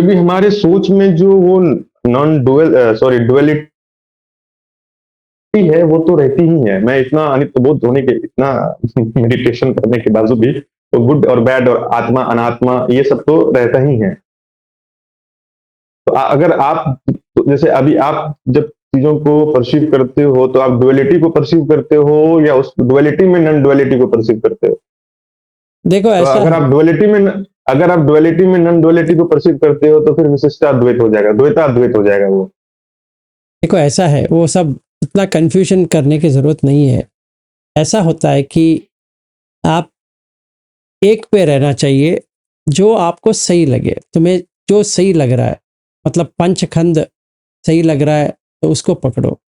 फिर भी हमारे सोच में जो वो नॉन डुअल सॉरी डुअलिटी है, वो तो रहती ही है। मैं इतना अनित्य बोध होने के इतना मेडिटेशन करने के बावजूद भी तो गुड और बैड और आत्मा, अनात्मा ये सब तो रहता ही है। तो अगर आप तो जैसे अभी आप जब चीज़ों को पर्सीव करते हो, तो आप डुअलिटी को पर्सीव करते हो या उस डुअलिटी में नॉन डुअलिटी को पर्सीव करते हो? देखो तो ऐसा है। अगर आप डुअलिटी में नॉन डुअलिटी को पर्सीव करते हो, तो फिर विशिष्टाद्वैत हो जाएगा, द्वैताद्वैत हो जाएगा वो। देखो ऐसा है, वो सब इतना कन्फ्यूजन करने की ज़रूरत नहीं है। ऐसा होता है कि आप एक पे रहना चाहिए, जो आपको सही लगे। तुम्हें जो सही लग रहा है, मतलब पंचखंड सही लग रहा है तो उसको पकड़ो,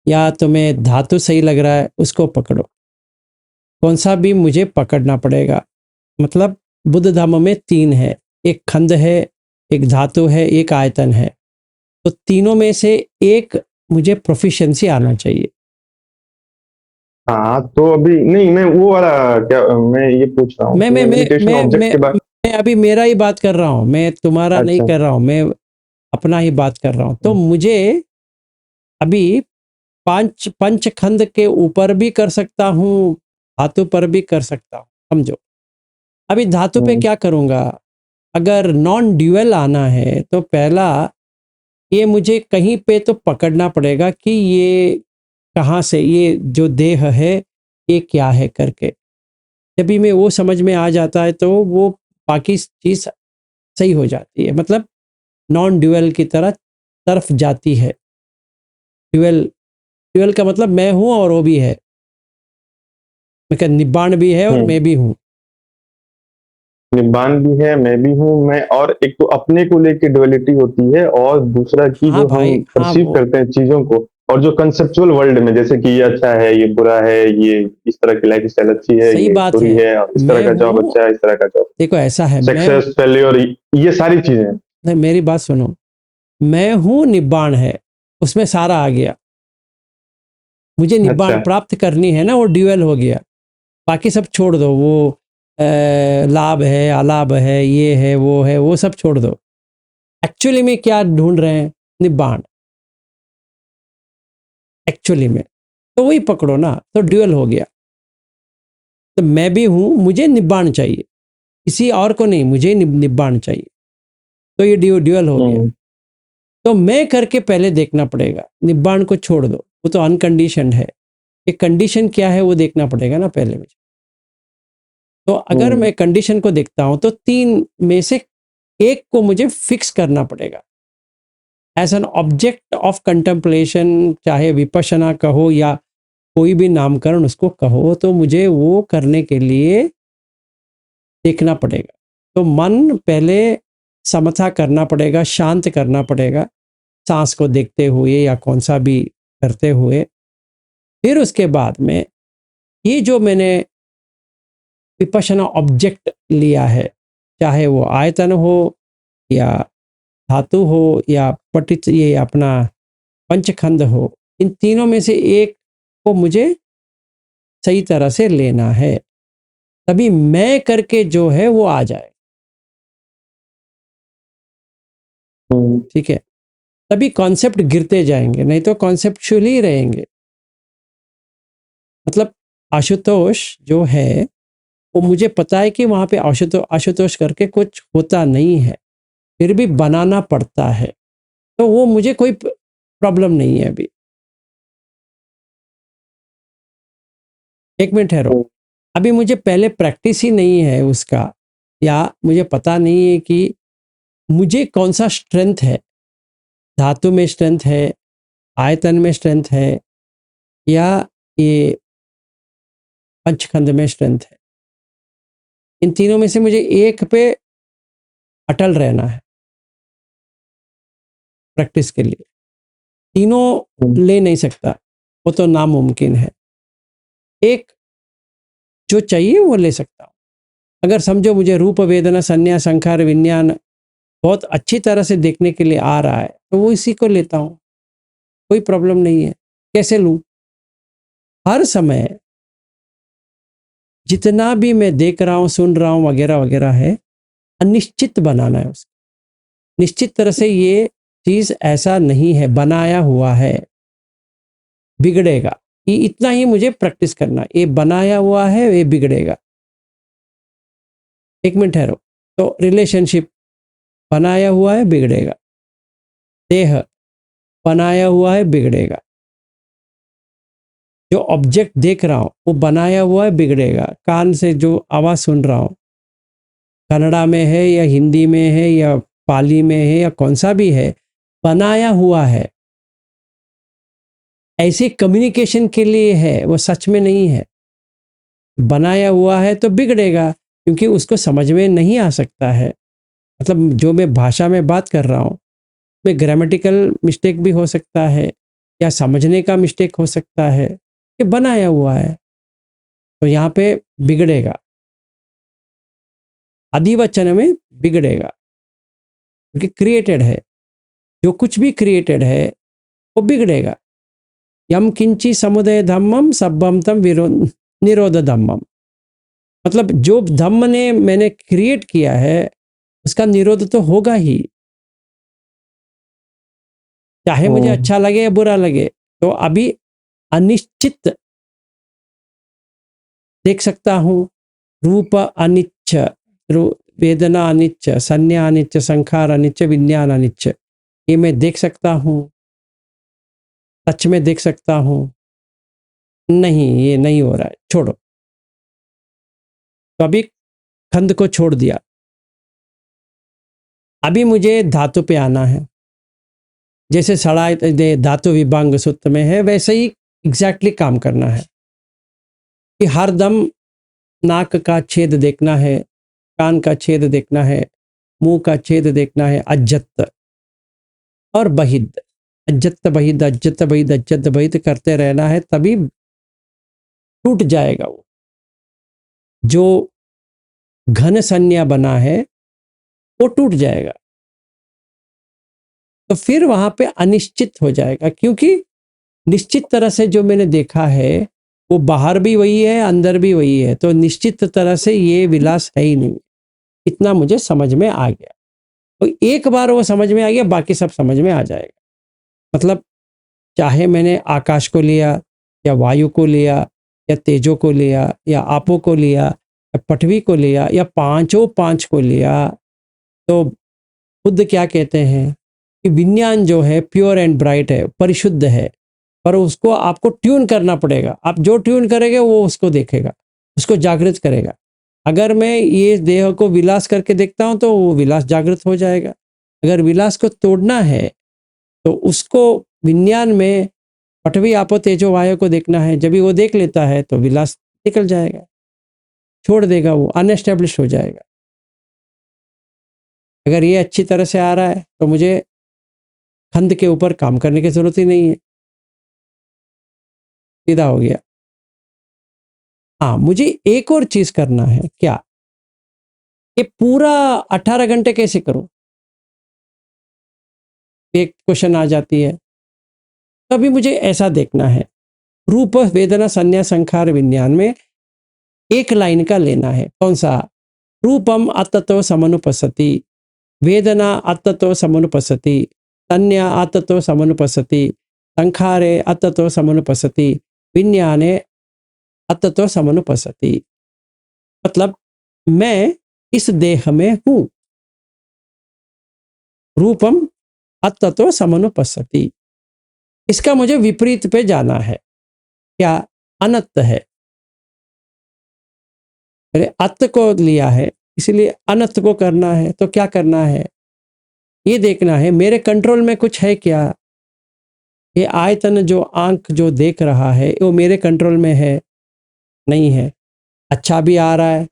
या तुम्हें धातु सही लग रहा है उसको पकड़ो। कौन सा भी मुझे पकड़ना पड़ेगा। मतलब बुद्ध धर्म में तीन है, एक खंड है, एक धातु है, एक आयतन है। तो तीनों में से एक मुझे प्रोफिशिएंसी आना चाहिए। हाँ, तो अभी नहीं मैं वो वाला क्या मैं ये पूछ रहा हूँ मैं कि मैं मैं मैं मेडिटेशन मैं ऑब्जेक्ट मैं के बारे मैं अभी मेरा ही बात कर रहा हूँ, मैं तुम्हारा नहीं अच्छा। कर रहा हूँ, मैं अपना ही बात कर रहा हूँ। तो मुझे अभी पंचखंड के ऊपर भी कर सकता हूँ, धातु पर भी कर सकता हूँ, समझो। अभी धातु पे हुँ, क्या करूँगा, अगर नॉन ड्यूअल आना है तो पहला ये मुझे कहीं पे तो पकड़ना पड़ेगा कि ये कहाँ से, ये जो देह है ये क्या है करके। जब भी मैं वो समझ में आ जाता है तो वो बाकी चीज़ सही हो जाती है, मतलब नॉन ड्यूअल की तरफ जाती है। ड्यूअल ड्यूअल का मतलब मैं हूँ और वो भी है, मैं क्या निब्बाण भी है और हुँ। मैं भी हूँ। निब्बान भी है, मैं भी हूँ, मैं और एक तो अपने को लेके डुअलिटी होती है और दूसरा कि हाँ जो हम भाई, हाँ पर्सीव वो। करते हैं चीज़ों को और जो कंसेप्चुअल वर्ल्ड में जैसे कि ये अच्छा है, ये बुरा है, ये इस तरह की लाइफ़स्टाइल अच्छी है, सही ये बात बुरी है। है और इस तरह मैं का जॉब हूँ, अच्छा है, इस तरह का जॉब देखो ऐसा है, मैं सक्सेस, फेल्योर ये सारी चीज़ें। नहीं, मेरी बात सुनो। मैं हूँ निब्बाण है, उसमें सारा आ गया। मुझे निब्बाण अच्छा, प्राप्त करनी है ना, वो ड्यूअल हो गया। बाकी सब छोड़ दो, वो लाभ है, अलाभ है, ये है, वो सब छोड़ दो। एक्चुअली में क्या ढूंढ रहे हैं, निब्बाण एक्चुअली में। तो वही पकड़ो ना, तो ड्यूअल हो गया। तो मैं भी हूँ, मुझे निब्बाण चाहिए, किसी और को नहीं, मुझे निब्बाण चाहिए। तो ये ड्यूअल हो गया। हुँ, तो मैं करके पहले देखना पड़ेगा, निब्बाण को छोड़ दो, वो तो अनकंडीशनड है। एक कंडीशन क्या है वो देखना पड़ेगा ना पहले मुझे। तो अगर हुँ, मैं कंडीशन को देखता हूं तो तीन में से एक को मुझे फिक्स करना पड़ेगा as an object of contemplation. चाहे विपश्यना कहो या कोई भी नामकरण उसको कहो, तो मुझे वो करने के लिए देखना पड़ेगा। तो मन पहले समथा करना पड़ेगा, शांत करना पड़ेगा, सांस को देखते हुए या कौन सा भी करते हुए। फिर उसके बाद में ये जो मैंने विपश्यना ऑब्जेक्ट लिया है, चाहे वो आयतन हो या धातु हो या पटित ये अपना पंचखंड हो, इन तीनों में से एक को मुझे सही तरह से लेना है, तभी मैं करके जो है वो आ जाए। हुँ, ठीक है, तभी कॉन्सेप्ट गिरते जाएंगे, नहीं तो कॉन्सेप्चुअल ही रहेंगे। मतलब आशुतोष जो है, वो मुझे पता है कि वहां पे आशुतोष आशुतोष करके कुछ होता नहीं है, फिर भी बनाना पड़ता है। तो वो मुझे कोई प्रॉब्लम नहीं है अभी। एक मिनट ठहरो। हुँ, अभी मुझे पहले प्रैक्टिस ही नहीं है उसका, या मुझे पता नहीं है कि मुझे कौन सा स्ट्रेंथ है, धातु में स्ट्रेंथ है, आयतन में स्ट्रेंथ है, या ये पंचखंड में स्ट्रेंथ है। इन तीनों में से मुझे एक पे अटल रहना है प्रैक्टिस के लिए। हुँ, तीनों ले नहीं सकता, वो तो नामुमकिन है। एक जो चाहिए वो ले सकता हूँ। अगर समझो मुझे रूप वेदना संज्ञा संखार विज्ञान बहुत अच्छी तरह से देखने के लिए आ रहा है, तो वो इसी को लेता हूँ, कोई प्रॉब्लम नहीं है। कैसे लूँ, हर समय जितना भी मैं देख रहा हूँ, सुन रहा हूँ, वगैरह वगैरह है, अनिश्चित बनाना है उसको। निश्चित तरह से ये चीज ऐसा नहीं है, बनाया हुआ है, बिगड़ेगा। ये इतना ही मुझे प्रैक्टिस करना, ये बनाया हुआ है, ये बिगड़ेगा। एक मिनट ठहरो। तो रिलेशनशिप बनाया हुआ है, बिगड़ेगा। देह बनाया हुआ है, बिगड़ेगा। जो ऑब्जेक्ट देख रहा हूं वो बनाया हुआ है, बिगड़ेगा। कान से जो आवाज सुन रहा हूं, कन्नड़ा में है या हिंदी में है या पाली में है या कौन सा भी है, बनाया हुआ है। ऐसे कम्युनिकेशन के लिए है, वो सच में नहीं है। बनाया हुआ है तो बिगड़ेगा, क्योंकि उसको समझ में नहीं आ सकता है। मतलब जो मैं भाषा में बात कर रहा हूँ, में ग्रामेटिकल मिस्टेक भी हो सकता है या समझने का मिस्टेक हो सकता है। ये बनाया हुआ है, तो यहाँ पे बिगड़ेगा। अधिवचन में बिगड़ेगा, क्योंकि क्रिएटेड है। जो कुछ भी क्रिएटेड है वो बिगड़ेगा। यम किंची समुदय धम्मम सब्बम तम निरोध धम्मम। मतलब जो धम्म ने मैंने क्रिएट किया है उसका निरोध तो होगा ही, चाहे मुझे अच्छा लगे या बुरा लगे। तो अभी अनिश्चित देख सकता हूं, रूप अनिच्छ, वेदना अनिच्छ, संज्ञा अनिच्छ, संखार अनिच्छ, विज्ञान अनिच्छ, ये मैं देख सकता हूं, सच में देख सकता हूं। नहीं, ये नहीं हो रहा है, छोड़ो। तो अभी खंड को छोड़ दिया, अभी मुझे धातु पे आना है। जैसे सड़ाई धातु विभांग सूत्र में है, वैसे ही एग्जैक्टली काम करना है कि हर दम नाक का छेद देखना है, कान का छेद देखना है, मुंह का छेद देखना है। अज्जत और बहिद, अज्जत बहिद, अज्जत बहिद, अज्जत बहिद करते रहना है, तभी टूट जाएगा वो जो घन संज्ञा बना है, वो टूट जाएगा। तो फिर वहां पे अनिश्चित हो जाएगा, क्योंकि निश्चित तरह से जो मैंने देखा है वो बाहर भी वही है, अंदर भी वही है। तो निश्चित तरह से ये विलास है ही नहीं। इतना मुझे समझ में आ गया। तो एक बार वो समझ में आ गया, बाकी सब समझ में आ जाएगा। मतलब चाहे मैंने आकाश को लिया या वायु को लिया या तेजो को लिया या आपो को लिया या पृथ्वी को लिया या पांचों पांच को लिया, तो बुद्ध क्या कहते हैं कि विज्ञान जो है प्योर एंड ब्राइट है, परिशुद्ध है, पर उसको आपको ट्यून करना पड़ेगा। आप जो ट्यून करेंगे वो उसको देखेगा, उसको जागृत करेगा। अगर मैं ये देह को विलास करके देखता हूं तो वो विलास जागृत हो जाएगा। अगर विलास को तोड़ना है तो उसको विज्ञान में पृथ्वी आपो तेजो वायु को देखना है। जब भी वो देख लेता है तो विलास निकल जाएगा, छोड़ देगा, वो अनएस्टेब्लिश हो जाएगा। अगर ये अच्छी तरह से आ रहा है तो मुझे खंड के ऊपर काम करने की जरूरत ही नहीं है, सीधा हो गया। हाँ, मुझे एक और चीज करना है। क्या? ये पूरा 18 घंटे कैसे करूं? एक क्वेश्चन आ जाती है। तभी मुझे ऐसा देखना है, रूप वेदना संज्ञा संखार विज्ञान में एक लाइन का लेना है। कौन सा? रूपम अततो समनुपस्सति, वेदना अततो समनुपस्सति, संज्ञा अततो समनुपस्सति, संखारे अततो समनुपस्सति, विज्ञाने अततो समनुपस्सति। मतलब मैं इस देह में हूं। रूपम अततो समनुपस्सति, इसका मुझे विपरीत पे जाना है। क्या? अनत है। अरे अत को लिया है, इसलिए अनत को करना है। तो क्या करना है? ये देखना है मेरे कंट्रोल में कुछ है क्या। ये आयतन जो आंख जो देख रहा है वो मेरे कंट्रोल में है? नहीं है। अच्छा भी आ रहा है,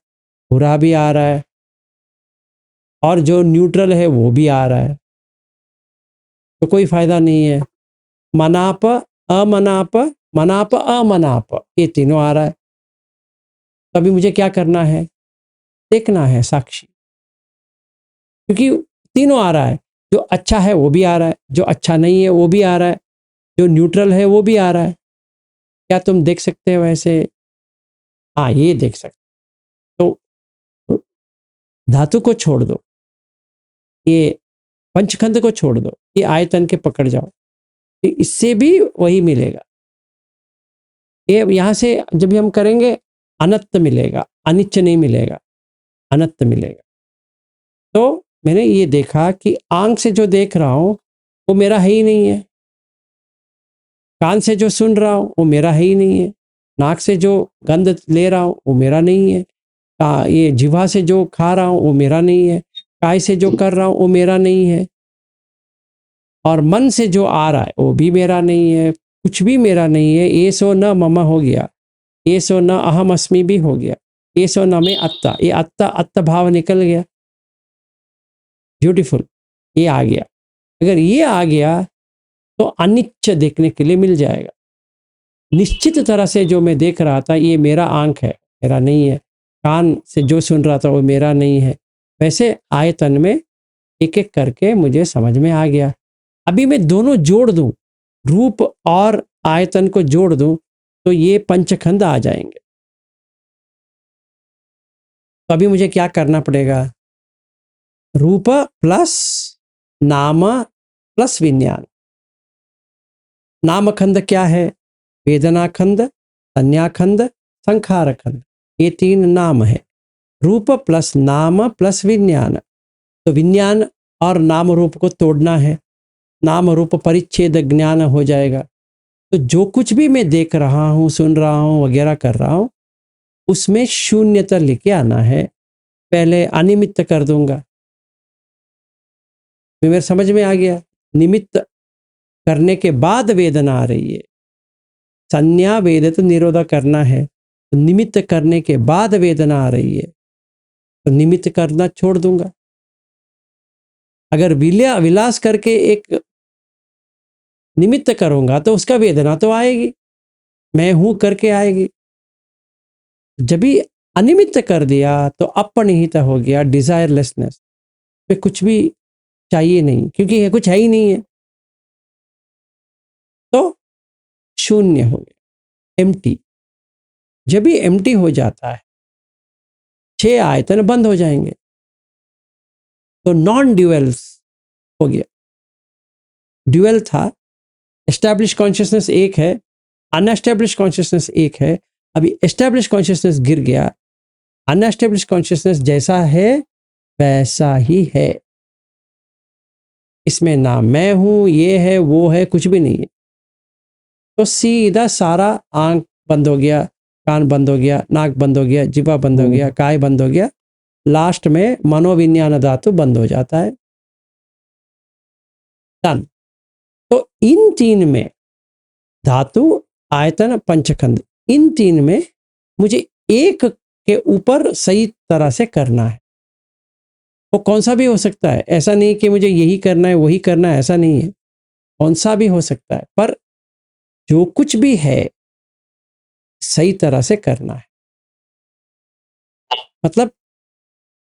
बुरा भी आ रहा है, और जो न्यूट्रल है वो भी आ रहा है, तो कोई फायदा नहीं है। मनाप अमनाप, मनाप अमनाप, ये तीनों आ रहा है। तभी मुझे क्या करना है? देखना है साक्षी, क्योंकि तीनों आ रहा है। जो अच्छा है वो भी आ रहा है, जो अच्छा नहीं है वो भी आ रहा है, जो न्यूट्रल है वो भी आ रहा है। क्या तुम देख सकते हो ऐसे? हाँ, ये देख सकते। तो धातु को छोड़ दो, ये पंचखंड को छोड़ दो, ये आयतन के पकड़ जाओ, तो इससे भी वही मिलेगा। ये यहाँ से जब भी हम करेंगे अनंत मिलेगा, अनिच्च नहीं मिलेगा, अनंत मिलेगा। तो मैंने ये देखा कि आंख से जो देख रहा हूँ वो मेरा है ही नहीं है, कान से जो सुन रहा हूँ वो मेरा है ही नहीं है, नाक से जो गंध ले रहा हूँ वो मेरा नहीं है, ये जिह्वा से जो खा रहा हूँ वो मेरा नहीं है, काय से जो कर रहा हूँ वो मेरा नहीं है, और मन से जो आ रहा है वो भी मेरा नहीं है, कुछ भी मेरा नहीं है। ये सो न मम हो गया, ये सो न अहम अस्मि भी हो गया, ये सो न में अत्ता, ये अत्ता अत्त भाव निकल गया। ब्यूटीफुल, ये आ गया। अगर ये आ गया तो अनिच्च देखने के लिए मिल जाएगा। निश्चित तरह से जो मैं देख रहा था ये मेरा आंख है, मेरा नहीं है, कान से जो सुन रहा था वो मेरा नहीं है, वैसे आयतन में एक एक करके मुझे समझ में आ गया। अभी मैं दोनों जोड़ दूं, रूप और आयतन को जोड़ दूं, तो ये पंचखंड आ जाएंगे। तो अभी मुझे क्या करना पड़ेगा? रूप प्लस नाम प्लस विज्ञान। नामखंड क्या है? वेदनाखंड, संज्ञाखंड, संखारखंड, ये तीन नाम है। रूप प्लस नाम प्लस विज्ञान, तो विज्ञान और नाम रूप को तोड़ना है, नाम रूप परिच्छेद ज्ञान हो जाएगा। तो जो कुछ भी मैं देख रहा हूँ, सुन रहा हूँ, वगैरह कर रहा हूँ, उसमें शून्यता लेके आना है। पहले अनिमित्त कर दूंगा, मेरे समझ में आ गया। निमित्त करने के बाद वेदना आ रही है, संज्ञा वेदित निरोधा करना है, तो निमित्त करने के बाद वेदना आ रही है, तो निमित्त करना छोड़ दूंगा। अगर विलास करके एक निमित्त करूंगा तो उसका वेदना तो आएगी, मैं हूं करके आएगी। जब भी अनिमित्त कर दिया तो अपनिहित हो गया, डिजायरलेसनेस, पे कुछ भी चाहिए नहीं, क्योंकि ये कुछ है ही नहीं है, तो शून्य हो गया, एम्प्टी। जब भी एम्प्टी हो जाता है, 6 आयतन बंद हो जाएंगे, तो नॉन ड्यूअल्स हो गया। ड्यूअल था, एस्टैब्लिश कॉन्शियसनेस एक है, अनएस्टैब्लिश कॉन्शियसनेस एक है। अभी एस्टैब्लिश कॉन्शियसनेस गिर गया, अनएस्टैब्लिश कॉन्शियसनेस जैसा है वैसा ही है। इसमें ना मैं हूं, ये है, वो है, कुछ भी नहीं है। तो सीधा सारा आंख बंद हो गया, कान बंद हो गया, नाक बंद हो गया, जिह्वा बंद हो गया, काय बंद हो गया, लास्ट में मनोविज्ञान धातु बंद हो जाता है। डन। तो इन तीन में, धातु, आयतन, पंचखंड, इन तीन में मुझे एक के ऊपर सही तरह से करना है। वो कौन सा भी हो सकता है, ऐसा नहीं कि मुझे यही करना है वही करना है, ऐसा नहीं है, कौन सा भी हो सकता है, पर जो कुछ भी है सही तरह से करना है। मतलब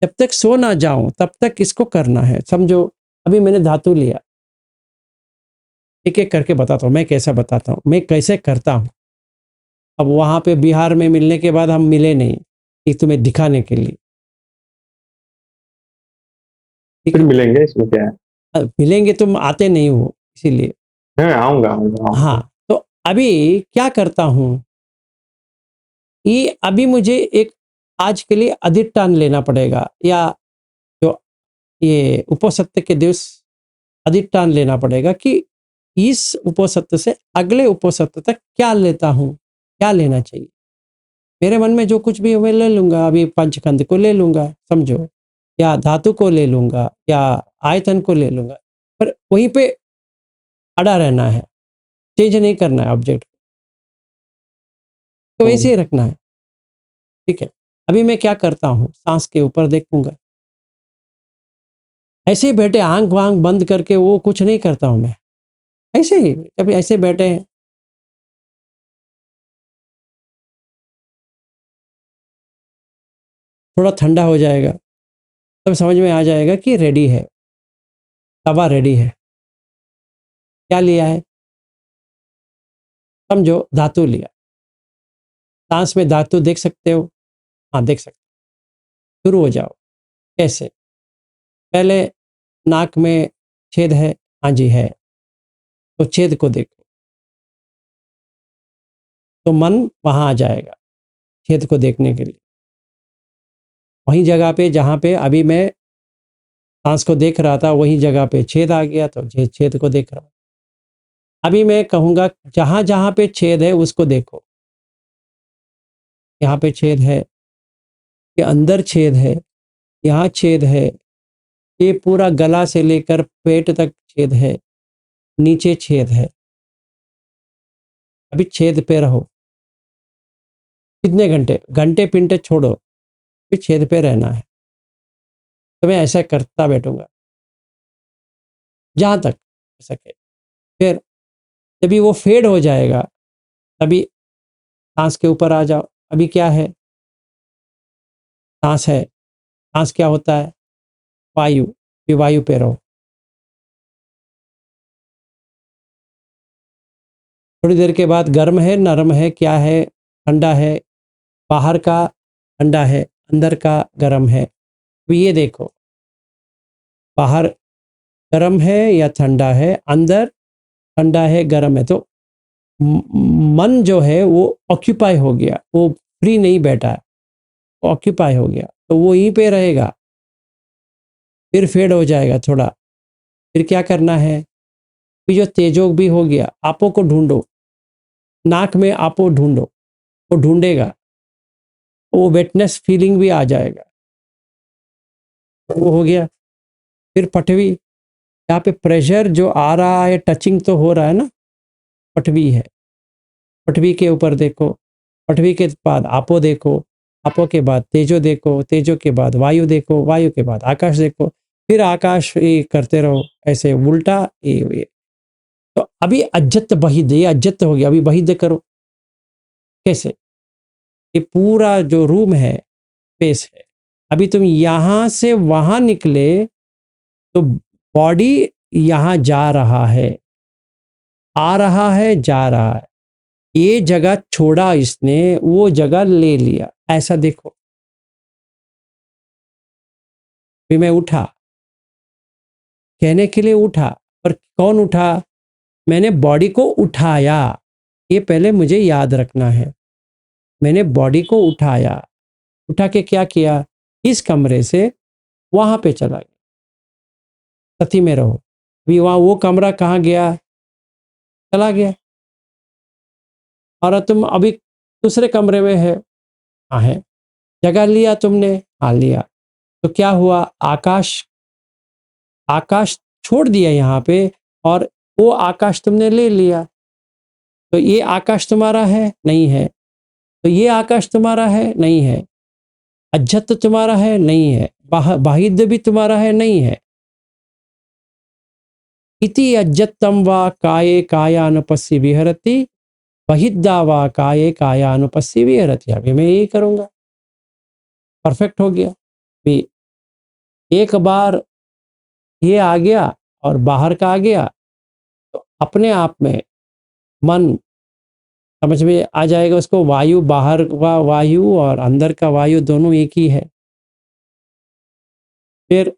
जब तक सो ना जाऊं तब तक इसको करना है। समझो अभी मैंने धातु लिया, एक एक करके बताता हूं, मैं कैसा बताता हूं, मैं कैसे करता हूं। अब वहां पे बिहार में मिलने के बाद हम मिले नहीं, एक तुम्हें दिखाने के लिए, ठीक फिर है? मिलेंगे, इसमें क्या है। मिलेंगे, तुम आते नहीं हो इसीलिए। हाँ, आऊंगा आऊंगा आऊंगा। हाँ, तो अभी क्या करता हूं, ये अभी मुझे एक आज के लिए अधिष्ठान लेना पड़ेगा, या जो ये उपोसत्य के दिवस अधिष्ठान लेना पड़ेगा कि इस उपोसत्य से अगले उपोसत्य तक क्या लेता हूं, क्या लेना चाहिए। मेरे मन में जो कुछ भी है मैं ले लूंगा, अभी पंचखंड को ले लूंगा समझो, या धातु को ले लूंगा, या आयतन को ले लूंगा, पर वहीं पे अड़ा रहना है, चेंज नहीं करना है ऑब्जेक्ट, तो वैसे ही रखना है। ठीक है, अभी मैं क्या करता हूँ, सांस के ऊपर देखूंगा, ऐसे ही बैठे आंख वांख बंद करके वो कुछ नहीं करता हूं मैं, ऐसे ही कभी ऐसे बैठे हैं, थोड़ा ठंडा हो जाएगा तब समझ में आ जाएगा कि रेडी है, तवा रेडी है। क्या लिया है, समझो धातु लिया, सांस में धातु देख सकते हो, हाँ देख सकते हो। शुरू हो जाओ। कैसे? पहले नाक में छेद है? हाँ जी है। तो छेद को देखो, तो मन वहाँ आ जाएगा छेद को देखने के लिए। वहीं जगह पे जहाँ पे अभी मैं सांस को देख रहा था, वहीं जगह पे छेद आ गया, तो छेद को देख रहा हूँ। अभी मैं कहूँगा जहाँ जहाँ पे छेद है उसको देखो। यहाँ पे छेद है, ये अंदर छेद है, यहाँ छेद है, ये पूरा गला से लेकर पेट तक छेद है, नीचे छेद है। अभी छेद पे रहो। कितने घंटे? घंटे पिंटे छोड़ो, फिर छेद पे रहना है। तो मैं ऐसा करता बैठूंगा जहाँ तक हो सके। फिर जब वो फेड हो जाएगा, तभी सांस के ऊपर आ जाओ। अभी क्या है? सांस है। सांस क्या होता है? वायु। फिर वायु पे रहो। थोड़ी देर के बाद गर्म है, नरम है, क्या है, ठंडा है, बाहर का ठंडा है, अंदर का गर्म है। तो ये देखो, बाहर गर्म है या ठंडा है, अंदर ठंडा है, गर्म है। तो मन जो है वो ऑक्यूपाई हो गया, वो फ्री नहीं बैठा है, ऑक्यूपाई हो गया, तो वो यहीं पे रहेगा। फिर फेड हो जाएगा थोड़ा। फिर क्या करना है? फिर जो तेजोग भी हो गया, आपो को ढूंढो, नाक में आपो ढूंढो, वो ढूंढेगा, वो वेटनेस फीलिंग भी आ जाएगा। वो हो गया। फिर पटवी, यहाँ पे प्रेशर जो आ रहा है, टचिंग तो हो रहा है ना, पटवी है। पटवी के ऊपर देखो, पटवी के बाद आपो देखो, आपो के बाद तेजो देखो, तेजो के बाद वायु देखो, वायु के बाद आकाश देखो, फिर आकाश ये करते रहो ऐसे उल्टा ये। तो अभी अज्जत बहिद, ये अज्जत हो गया। अभी बहिद करो। कैसे? ये पूरा जो रूम है, स्पेस है, अभी तुम यहां से वहां निकले तो बॉडी यहां जा रहा है, आ रहा है, जा रहा है। ये जगह छोड़ा इसने, वो जगह ले लिया, ऐसा देखो। फिर मैं उठा, कहने के लिए उठा, पर कौन उठा? मैंने बॉडी को उठाया। ये पहले मुझे याद रखना है। मैंने बॉडी को उठाया। उठा के क्या किया? इस कमरे से वहां पे चला गया। सती में रहो। अभी वहां वो कमरा कहाँ गया? चला गया। और तुम अभी दूसरे कमरे में है। हाँ है। जगह लिया तुमने? हाँ लिया। तो क्या हुआ? आकाश, आकाश छोड़ दिया यहाँ पे, और वो आकाश तुमने ले लिया। तो ये आकाश तुम्हारा है? नहीं है। तो ये आकाश तुम्हारा है? नहीं है। अज्जत तुम्हारा है? नहीं है। बाहिद भी तुम्हारा है? नहीं है। इति अज्जत्तम वा काये कायानुपस्सी विहरति, बहिद्दा वा काये कायानुपस्सी विहरति। अभी मैं यही करूंगा। परफेक्ट हो गया। भी एक बार ये आ गया और बाहर का आ गया, तो अपने आप में मन समझ में आ जाएगा उसको। वायु, बाहर का वायु और अंदर का वायु दोनों एक ही है। फिर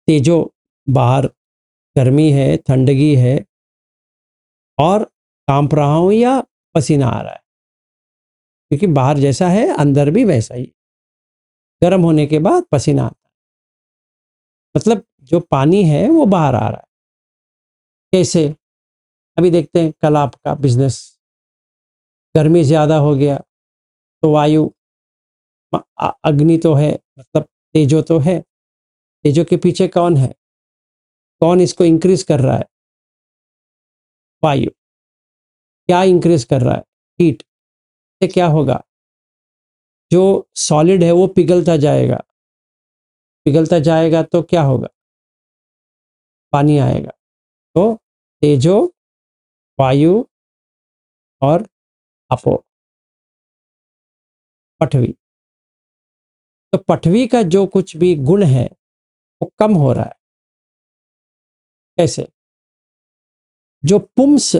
तेजो, बाहर गर्मी है, ठंडगी है, और कांप रहा हूं या पसीना आ रहा है, क्योंकि बाहर जैसा है अंदर भी वैसा ही। गर्म होने के बाद पसीना आता है, मतलब जो पानी है वो बाहर आ रहा है। कैसे? अभी देखते हैं कल आपका बिजनेस, गर्मी ज्यादा हो गया तो वायु, अग्नि तो है, मतलब तेजो तो है। तेजो के पीछे कौन है? कौन इसको इंक्रीज कर रहा है? वायु। क्या इंक्रीज कर रहा है? हीट। से क्या होगा? जो सॉलिड है वो पिघलता जाएगा, पिघलता जाएगा तो क्या होगा? पानी आएगा। तो तेजो, वायु और अपो, पठवी। तो पठवी का जो कुछ भी गुण है वो कम हो रहा है। कैसे? जो पुम्स,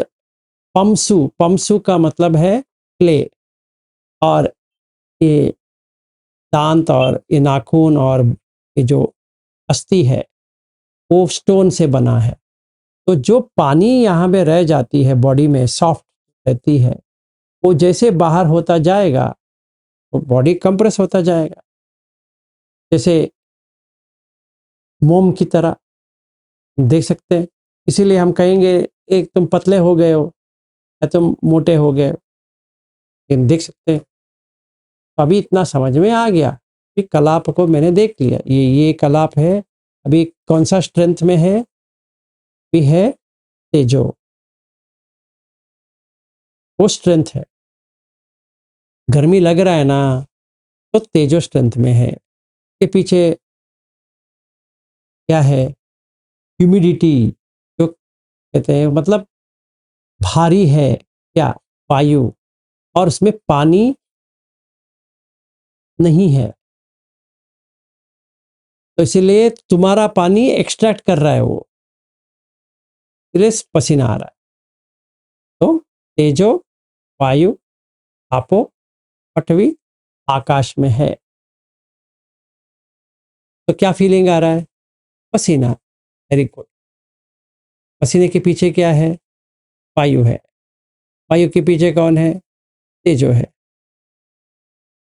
पमसु, पमसु का मतलब है क्ले, और ये दांत और ये नाखून और ये जो अस्थि है, वो स्टोन से बना है। तो जो पानी यहाँ पे रह जाती है बॉडी में, सॉफ्ट रहती है, वो जैसे बाहर होता जाएगा तो बॉडी कंप्रेस होता जाएगा, जैसे मोम की तरह, देख सकते हैं। इसीलिए हम कहेंगे एक तुम पतले हो गए हो या तुम मोटे हो गए हो, लेकिन देख सकते हैं। अभी इतना समझ में आ गया कि कलाप को मैंने देख लिया, ये कलाप है। अभी कौन सा स्ट्रेंथ में है? भी है तेजो, वो स्ट्रेंथ है। गर्मी लग रहा है ना, तो तेजो स्ट्रेंथ में है। के पीछे क्या है? ह्यूमिडिटी, जो कहते हैं, मतलब भारी है क्या? वायु, और उसमें पानी नहीं है, तो इसीलिए तुम्हारा पानी एक्सट्रैक्ट कर रहा है वो, इसलिए पसीना आ रहा है। तो तेजो, वायु, आपो, पृथ्वी, आकाश में है। तो क्या फीलिंग आ रहा है? पसीना। Very good. पसीने के पीछे क्या है? वायु है। वायु के पीछे कौन है? तेजो है।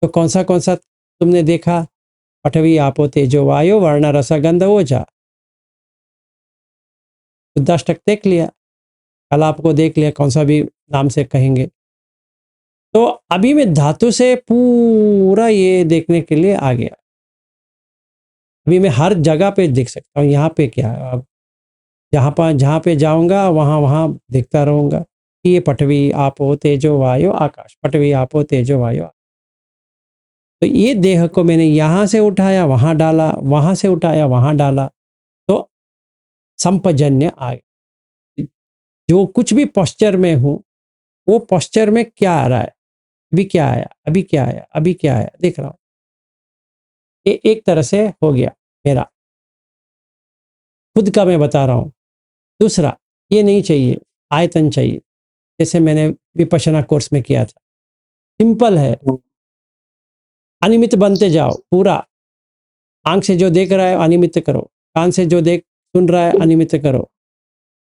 तो कौन सा तुमने देखा? पृथ्वी, आपो, तेजो, वायु, वर्ण, रस, गंध, ओजा। तो 10 तक देख लिया, कल आपको देख लिया, कौन सा भी नाम से कहेंगे। तो अभी मैं धातु से पूरा ये देखने के लिए आ गया। अभी मैं हर जगह पे देख सकता हूँ, यहाँ पे क्या है। अब जहाँ पे जाऊंगा वहाँ वहाँ देखता रहूंगा कि ये पृथ्वी, आपो, तेजो, वायु, आकाश, पृथ्वी, आपो, तेजो, वायु। तो ये देह को मैंने यहाँ से उठाया वहाँ डाला, वहाँ से उठाया वहाँ डाला, तो संपजन्य आ गया। जो कुछ भी पोस्चर में हूँ, वो पोस्चर में क्या आ रहा है? अभी क्या आया, अभी क्या आया, अभी क्या आया, देख रहा हूँ। ये एक तरह से हो गया मेरा खुद का, मैं बता रहा हूँ। दूसरा, ये नहीं चाहिए, आयतन चाहिए, जैसे मैंने विपश्यना कोर्स में किया था। सिंपल है, अनिमित बनते जाओ पूरा। आंख से जो देख रहा है अनिमित करो, कान से जो देख सुन रहा है अनिमित करो।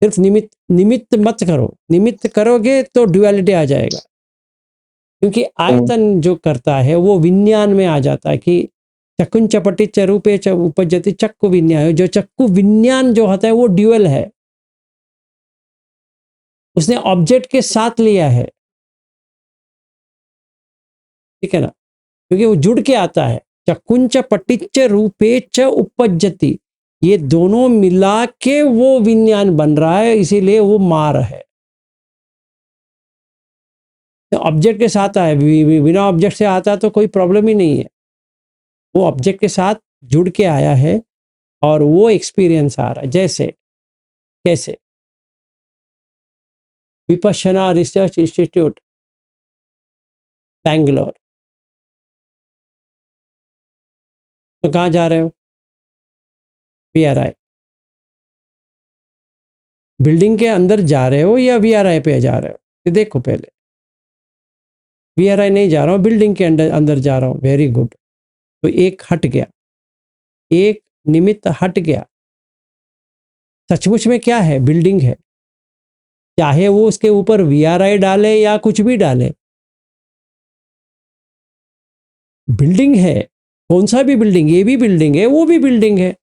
सिर्फ निमित्त निमित्त मत करो, निमित्त करोगे तो ड्युअलिटी आ जाएगा। क्योंकि आयतन जो करता है वो विज्ञान में आ जाता है कि चकुंच पटिच रूपे च उपजति चक्कु विज्ञान। जो चक्कु विज्ञान जो होता है वो ड्यूअल है, उसने ऑब्जेक्ट के साथ लिया है, ठीक है ना। क्योंकि वो जुड़ के आता है, चकुंच पटिच रूपे च उपजति, ये दोनों मिला के वो विज्ञान बन रहा है, इसीलिए वो मार है। ऑब्जेक्ट के साथ आया, बिना ऑब्जेक्ट से आता तो कोई प्रॉब्लम ही नहीं है। वो ऑब्जेक्ट के साथ जुड़ के आया है और वो एक्सपीरियंस आ रहा है। जैसे कैसे? Vipassana research institute Bangalore. तो कहाँ जा रहे हो? VRI। बिल्डिंग के अंदर जा रहे हो या VRI पे जा रहे हो? ये देखो पहले। VRI नहीं जा रहा हूँ, बिल्डिंग के अंदर अंदर जा रहा हूँ। Very good. तो एक हट गया, एक निमित्त हट गया। सचमुच में क्या है? बिल्डिंग है। चाहे वो उसके ऊपर VRI डाले या कुछ भी डाले, बिल्डिंग है। कौन सा भी बिल्डिंग, ये भी बिल्डिंग है, वो भी बिल्डिंग है।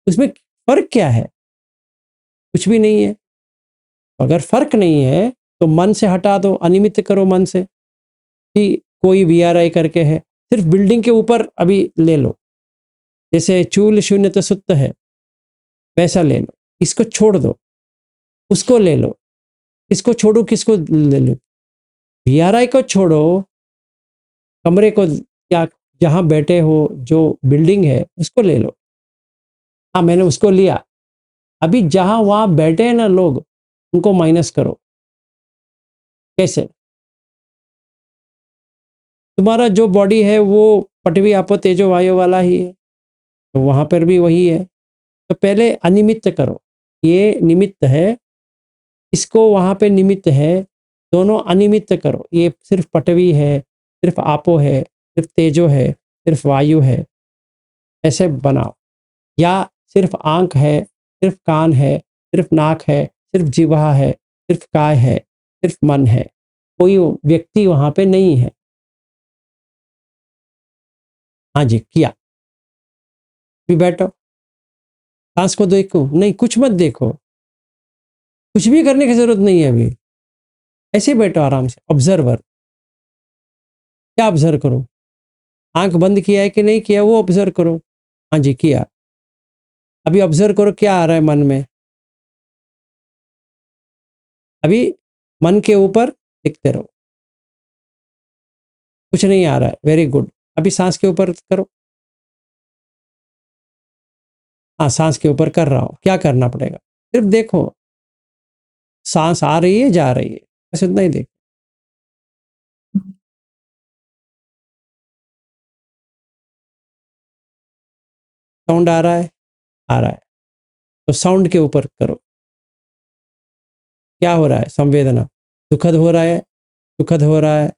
उसमें फर्क क्या है? कुछ भी नहीं है। अगर फर्क नहीं है तो मन से हटा दो, अनिमित्त करो मन से कि कोई VRI करके है। सिर्फ बिल्डिंग के ऊपर अभी ले लो, जैसे चूल शून्य तो सुत्त है, वैसा ले लो। इसको छोड़ दो, उसको ले लो। इसको छोड़ो, किसको ले लो? VRI को छोड़ो, कमरे को या जहां बैठे हो जो बिल्डिंग है उसको ले लो। हाँ, मैंने उसको लिया। अभी जहां वहां बैठे हैं ना लोग, उनको माइनस करो। कैसे? तुम्हारा जो बॉडी है वो पृथ्वी, आपो, तेजो, वायु वाला ही है, तो वहां पर भी वही है। तो पहले अनिमित्त करो। ये निमित्त है, इसको वहां पे निमित्त है, दोनों अनिमित्त करो। ये सिर्फ पृथ्वी है, सिर्फ आपो है, सिर्फ तेजो है, सिर्फ वायु है, ऐसे बनाओ। या सिर्फ आंख है, सिर्फ कान है, सिर्फ नाक है, सिर्फ जिह्वा है, सिर्फ काय है, सिर्फ मन है, कोई व्यक्ति वहां पे नहीं है। हाँ जी, किया। भी बैठो, सांस को देखो, नहीं कुछ मत देखो, कुछ भी करने की जरूरत नहीं है अभी, ऐसे ही बैठो आराम से, ऑब्जर्वर। क्या ऑब्जर्व करो? आंख बंद किया है कि नहीं किया वो ऑब्जर्व करो। हाँ जी, किया। अभी ऑब्जर्व करो क्या आ रहा है मन में। अभी मन के ऊपर दिखते रहो, कुछ नहीं आ रहा है, वेरी गुड। अभी सांस के ऊपर करो। हाँ, सांस के ऊपर कर रहा हूं, क्या करना पड़ेगा? सिर्फ देखो, सांस आ रही है जा रही है, बस इतना ही देखो। साउंड आ रहा है, आ रहा है, तो साउंड के ऊपर करो। क्या हो रहा है? संवेदना, दुखद हो रहा है, सुखद हो रहा है,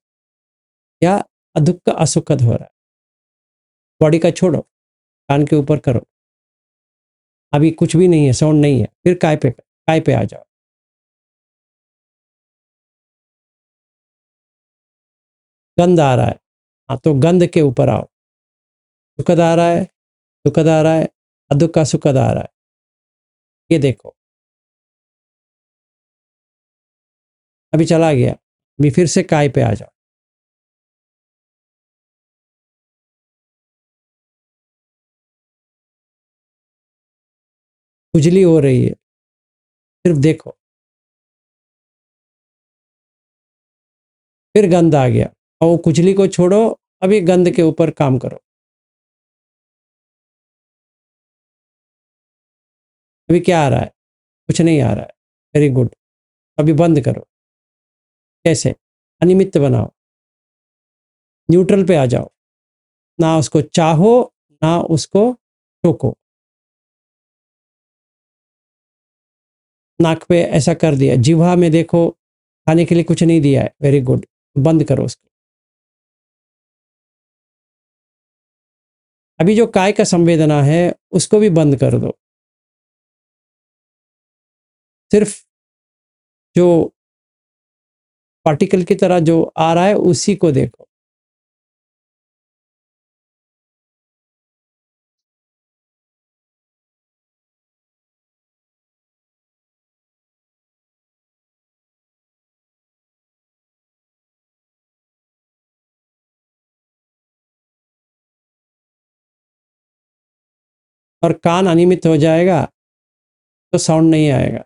या अदुख असुखद हो रहा है? बॉडी का छोड़ो, कान के ऊपर करो। अभी कुछ भी नहीं है, साउंड नहीं है, फिर काय पे आ जाओ। गंध आ रहा है, हाँ तो गंध के ऊपर आओ। सुखद आ रहा है, दुखद आ रहा है, अदुख का सुखद आ रहा है, ये देखो। अभी चला गया, अभी फिर से काय पे आ जाओ। खुजली हो रही है, सिर्फ देखो। फिर गंध आ गया, और वो खुजली को छोड़ो, अभी गंध के ऊपर काम करो। अभी क्या आ रहा है? कुछ नहीं आ रहा है, वेरी गुड। अभी बंद करो। कैसे? अनिमित्त बनाओ, न्यूट्रल पे आ जाओ, ना उसको चाहो ना उसको टोको। नाक पे ऐसा कर दिया, जिह्वा में देखो, खाने के लिए कुछ नहीं दिया है, वेरी गुड, बंद करो उसको। अभी जो काय का संवेदना है उसको भी बंद कर दो, सिर्फ जो पार्टिकल की तरह जो आ रहा है उसी को देखो। और कान अनियमित हो जाएगा तो साउंड नहीं आएगा।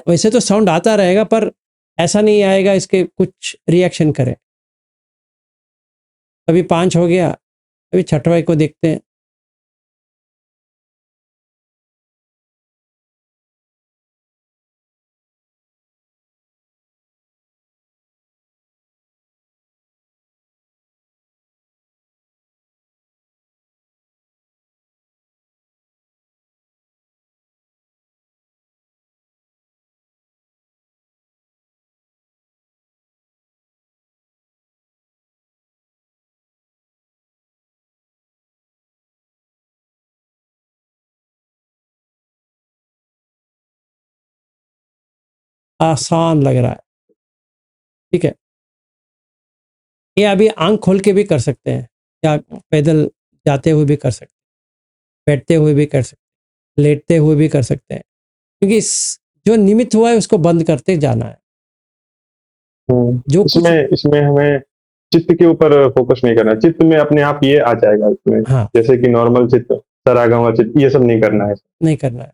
वैसे तो साउंड आता रहेगा, पर ऐसा नहीं आएगा इसके कुछ रिएक्शन करे। अभी 5 हो गया, अभी छठवां को देखते हैं। आसान लग रहा है, ठीक है। ये अभी आंख खोल के भी कर सकते हैं, या पैदल जाते हुए भी कर सकते हैं, बैठते हुए भी कर सकते हैं, लेटते हुए भी कर सकते हैं, क्योंकि जो निमित्त हुआ है उसको बंद करते जाना है। जो कुछ इसमें इसमें हमें चित्त के ऊपर फोकस नहीं करना, चित्त में अपने आप ये आ जाएगा इसमें, हाँ, जैसे कि नॉर्मल चित्त, सरागम चित्त, ये सब नहीं करना है। नहीं करना है।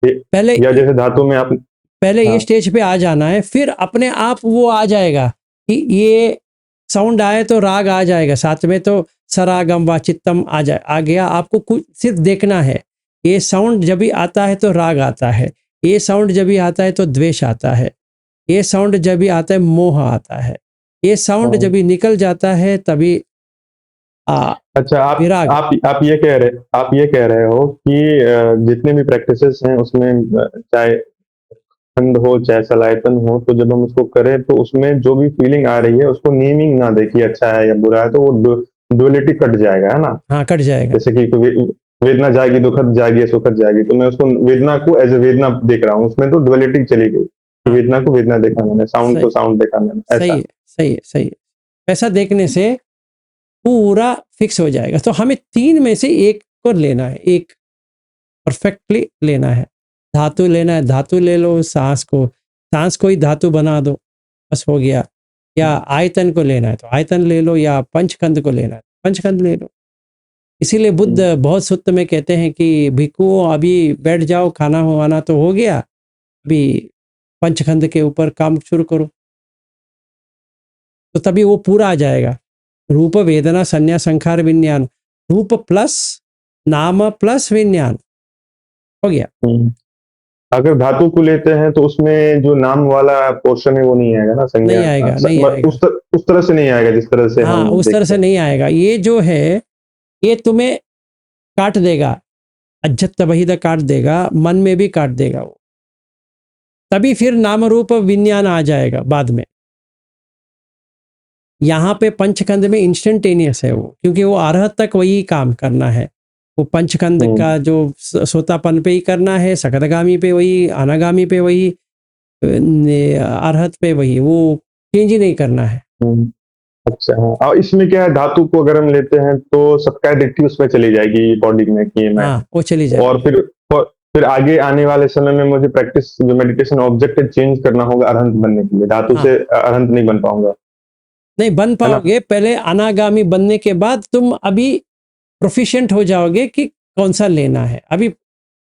ये पहले या जैसे धातु में आप पहले ये हाँ, स्टेज पे आ जाना है, फिर अपने आप वो आ जाएगा कि ये साउंड आए तो राग आ जाएगा, साथ में तो सरागम व चित्तम आ गया। आपको कुछ सिर्फ देखना है, ये साउंड जब भी आता है तो राग आता है, ये साउंड जब भी आता है तो द्वेष आता है, ये साउंड जब भी आता है मोह आता है, ये साउंड जब भी निकल जाता है तभी अच्छा विराग। आप ये कह रहे हो कि जितने भी प्रैक्टिसेस हैं उसमें चाहे खंड हो चाहे सलायतन हो, तो जब हम उसको करें तो उसमें जो भी फीलिंग आ रही है उसको नेमिंग ना दे कि अच्छा है या बुरा है, तो वो डुअलिटी कट जाएगा, है ना? हाँ, कट जाएगा। जैसे कि वेदना जाएगी, दुखद जाएगी, सुखद जाएगी, तो मैं उसको वेदना को एज ए वेदना देख रहा हूँ, उसमें तो डुअलिटी चली गई। हाँ। वेदना को वेदना देखा मैंने, साउंड को सही साउंड देखा मैंने, सही ऐसा। है, सही है, सही है। ऐसा देखने से पूरा फिक्स हो जाएगा। तो हमें 3 में से 1 को लेना है, 1 परफेक्टली लेना है। धातु लेना है, धातु ले लो, साँस को ही धातु बना दो, बस हो गया। या आयतन को लेना है तो आयतन ले लो, या पंचखंड को लेना है, पंचखंड ले लो। इसीलिए बुद्ध बहुत सूत्र में कहते हैं कि भिक्षुओं अभी बैठ जाओ, खाना वाना तो हो गया, अभी पंचखंड के ऊपर काम शुरू करो। तो तभी वो पूरा आ जाएगा। रूप वेदना संज्ञा संखार विज्ञान, रूप प्लस नाम प्लस विज्ञान, हो गया। हम्म। अगर धातु को लेते हैं तो उसमें जो नाम वाला पोर्शन है वो नहीं आएगा ना, संज्ञा नहीं आएगा, नहीं आएगा। उस तरह से नहीं आएगा जिस तरह से हाँ, हम उस तरह देखते से हैं। नहीं आएगा। ये जो है, ये तुम्हें काट देगा, अज्जत वहीदा काट देगा, मन में भी काट देगा वो। तभी फिर नाम रूप विज्ञान आ जाएगा बाद में। यहाँ पे पंचखंड में इंस्टेंटेनियस है वो, क्योंकि वो अरहत तक वही काम करना है। वो पंचखंड का जो सोतापन पे ही करना है, सकदगामी पे वही, अनागामी पे वही, अरहत पे वही, वो चेंज ही नहीं करना है। अच्छा, हाँ। और इसमें क्या है, धातु को अगर हम लेते हैं तो सबकैडिटी उसमें चली जाएगी बॉडी में कि ये मैं हाँ, हूँ। वो चली जाएगी। और फिर आगे आने वाले समय में मुझे प्रैक्टिस जो मेडिटेशन ऑब्जेक्ट है चेंज करना होगा अरहंत बनने के लिए, धातु हाँ, से अरहंत नहीं बन पाऊंगा, नहीं बन है ना? पाओगे। पहले अनागामी बनने के बाद तुम अभी प्रोफिशिएंट हो जाओगे कि कौन सा लेना है। अभी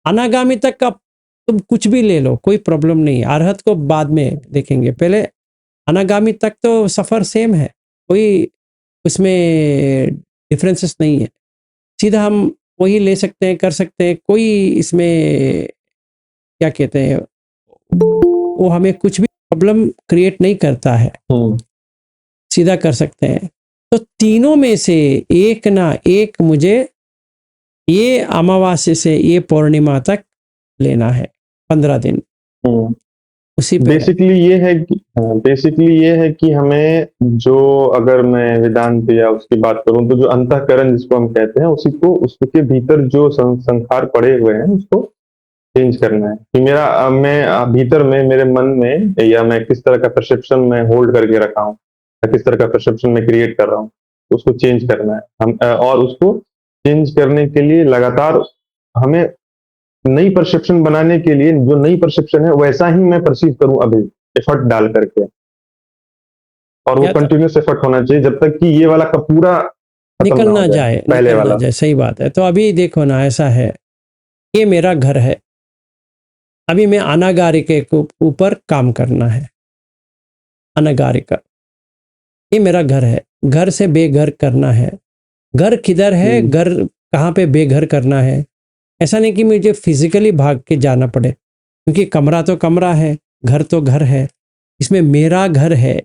अनागामी तक का तुम कुछ भी ले लो, कोई प्रॉब्लम नहीं है। अरहत को बाद में देखेंगे, पहले अनागामी तक तो सफ़र सेम है, कोई उसमें डिफरेंसेस नहीं है। सीधा हम वही ले सकते हैं, कर सकते हैं, कोई इसमें क्या कहते हैं, वो हमें कुछ भी प्रॉब्लम क्रिएट नहीं करता है, सीधा कर सकते हैं। तो तीनों में से एक ना एक मुझे ये अमावास्या से ये पूर्णिमा तक लेना है, 15 दिन उसी पे रहे। बेसिकली ये है कि हमें जो, अगर मैं वेदांत या उसकी बात करूं तो जो अंतःकरण जिसको हम कहते हैं उसी को, उसके भीतर जो संखार पड़े हुए हैं उसको चेंज करना है। कि मैं भीतर में मेरे मन में, या मैं किस तरह का परसेप्शन में होल्ड करके रखा हूँ, या किस तरह का परसेप्शन में क्रिएट कर रहा हूँ, तो उसको चेंज करना है और उसको चेंज करने के लिए लगातार हमें नई परसेप्शन बनाने के लिए, जो नई परसेप्शन है वैसा ही मैं परसीव करूं अभी, एफर्ट डाल करके। और वो या तो कंटिन्यूस एफर्ट होना चाहिए जब तक कि ये वाला का पूरा खत्म निकल ना हो ना जाए, जाए, पहले निकल ना वाला। जाए, सही बात है। तो अभी देखो ना, ऐसा है, ये मेरा घर है, अभी मैं अनागारी के ऊपर काम करना है। अनागारी का, ये मेरा घर है, घर से बेघर करना है। घर किधर है, घर कहाँ पे बेघर करना है। ऐसा नहीं कि मुझे फिजिकली भाग के जाना पड़े, क्योंकि कमरा तो कमरा है, घर तो घर है, इसमें मेरा घर है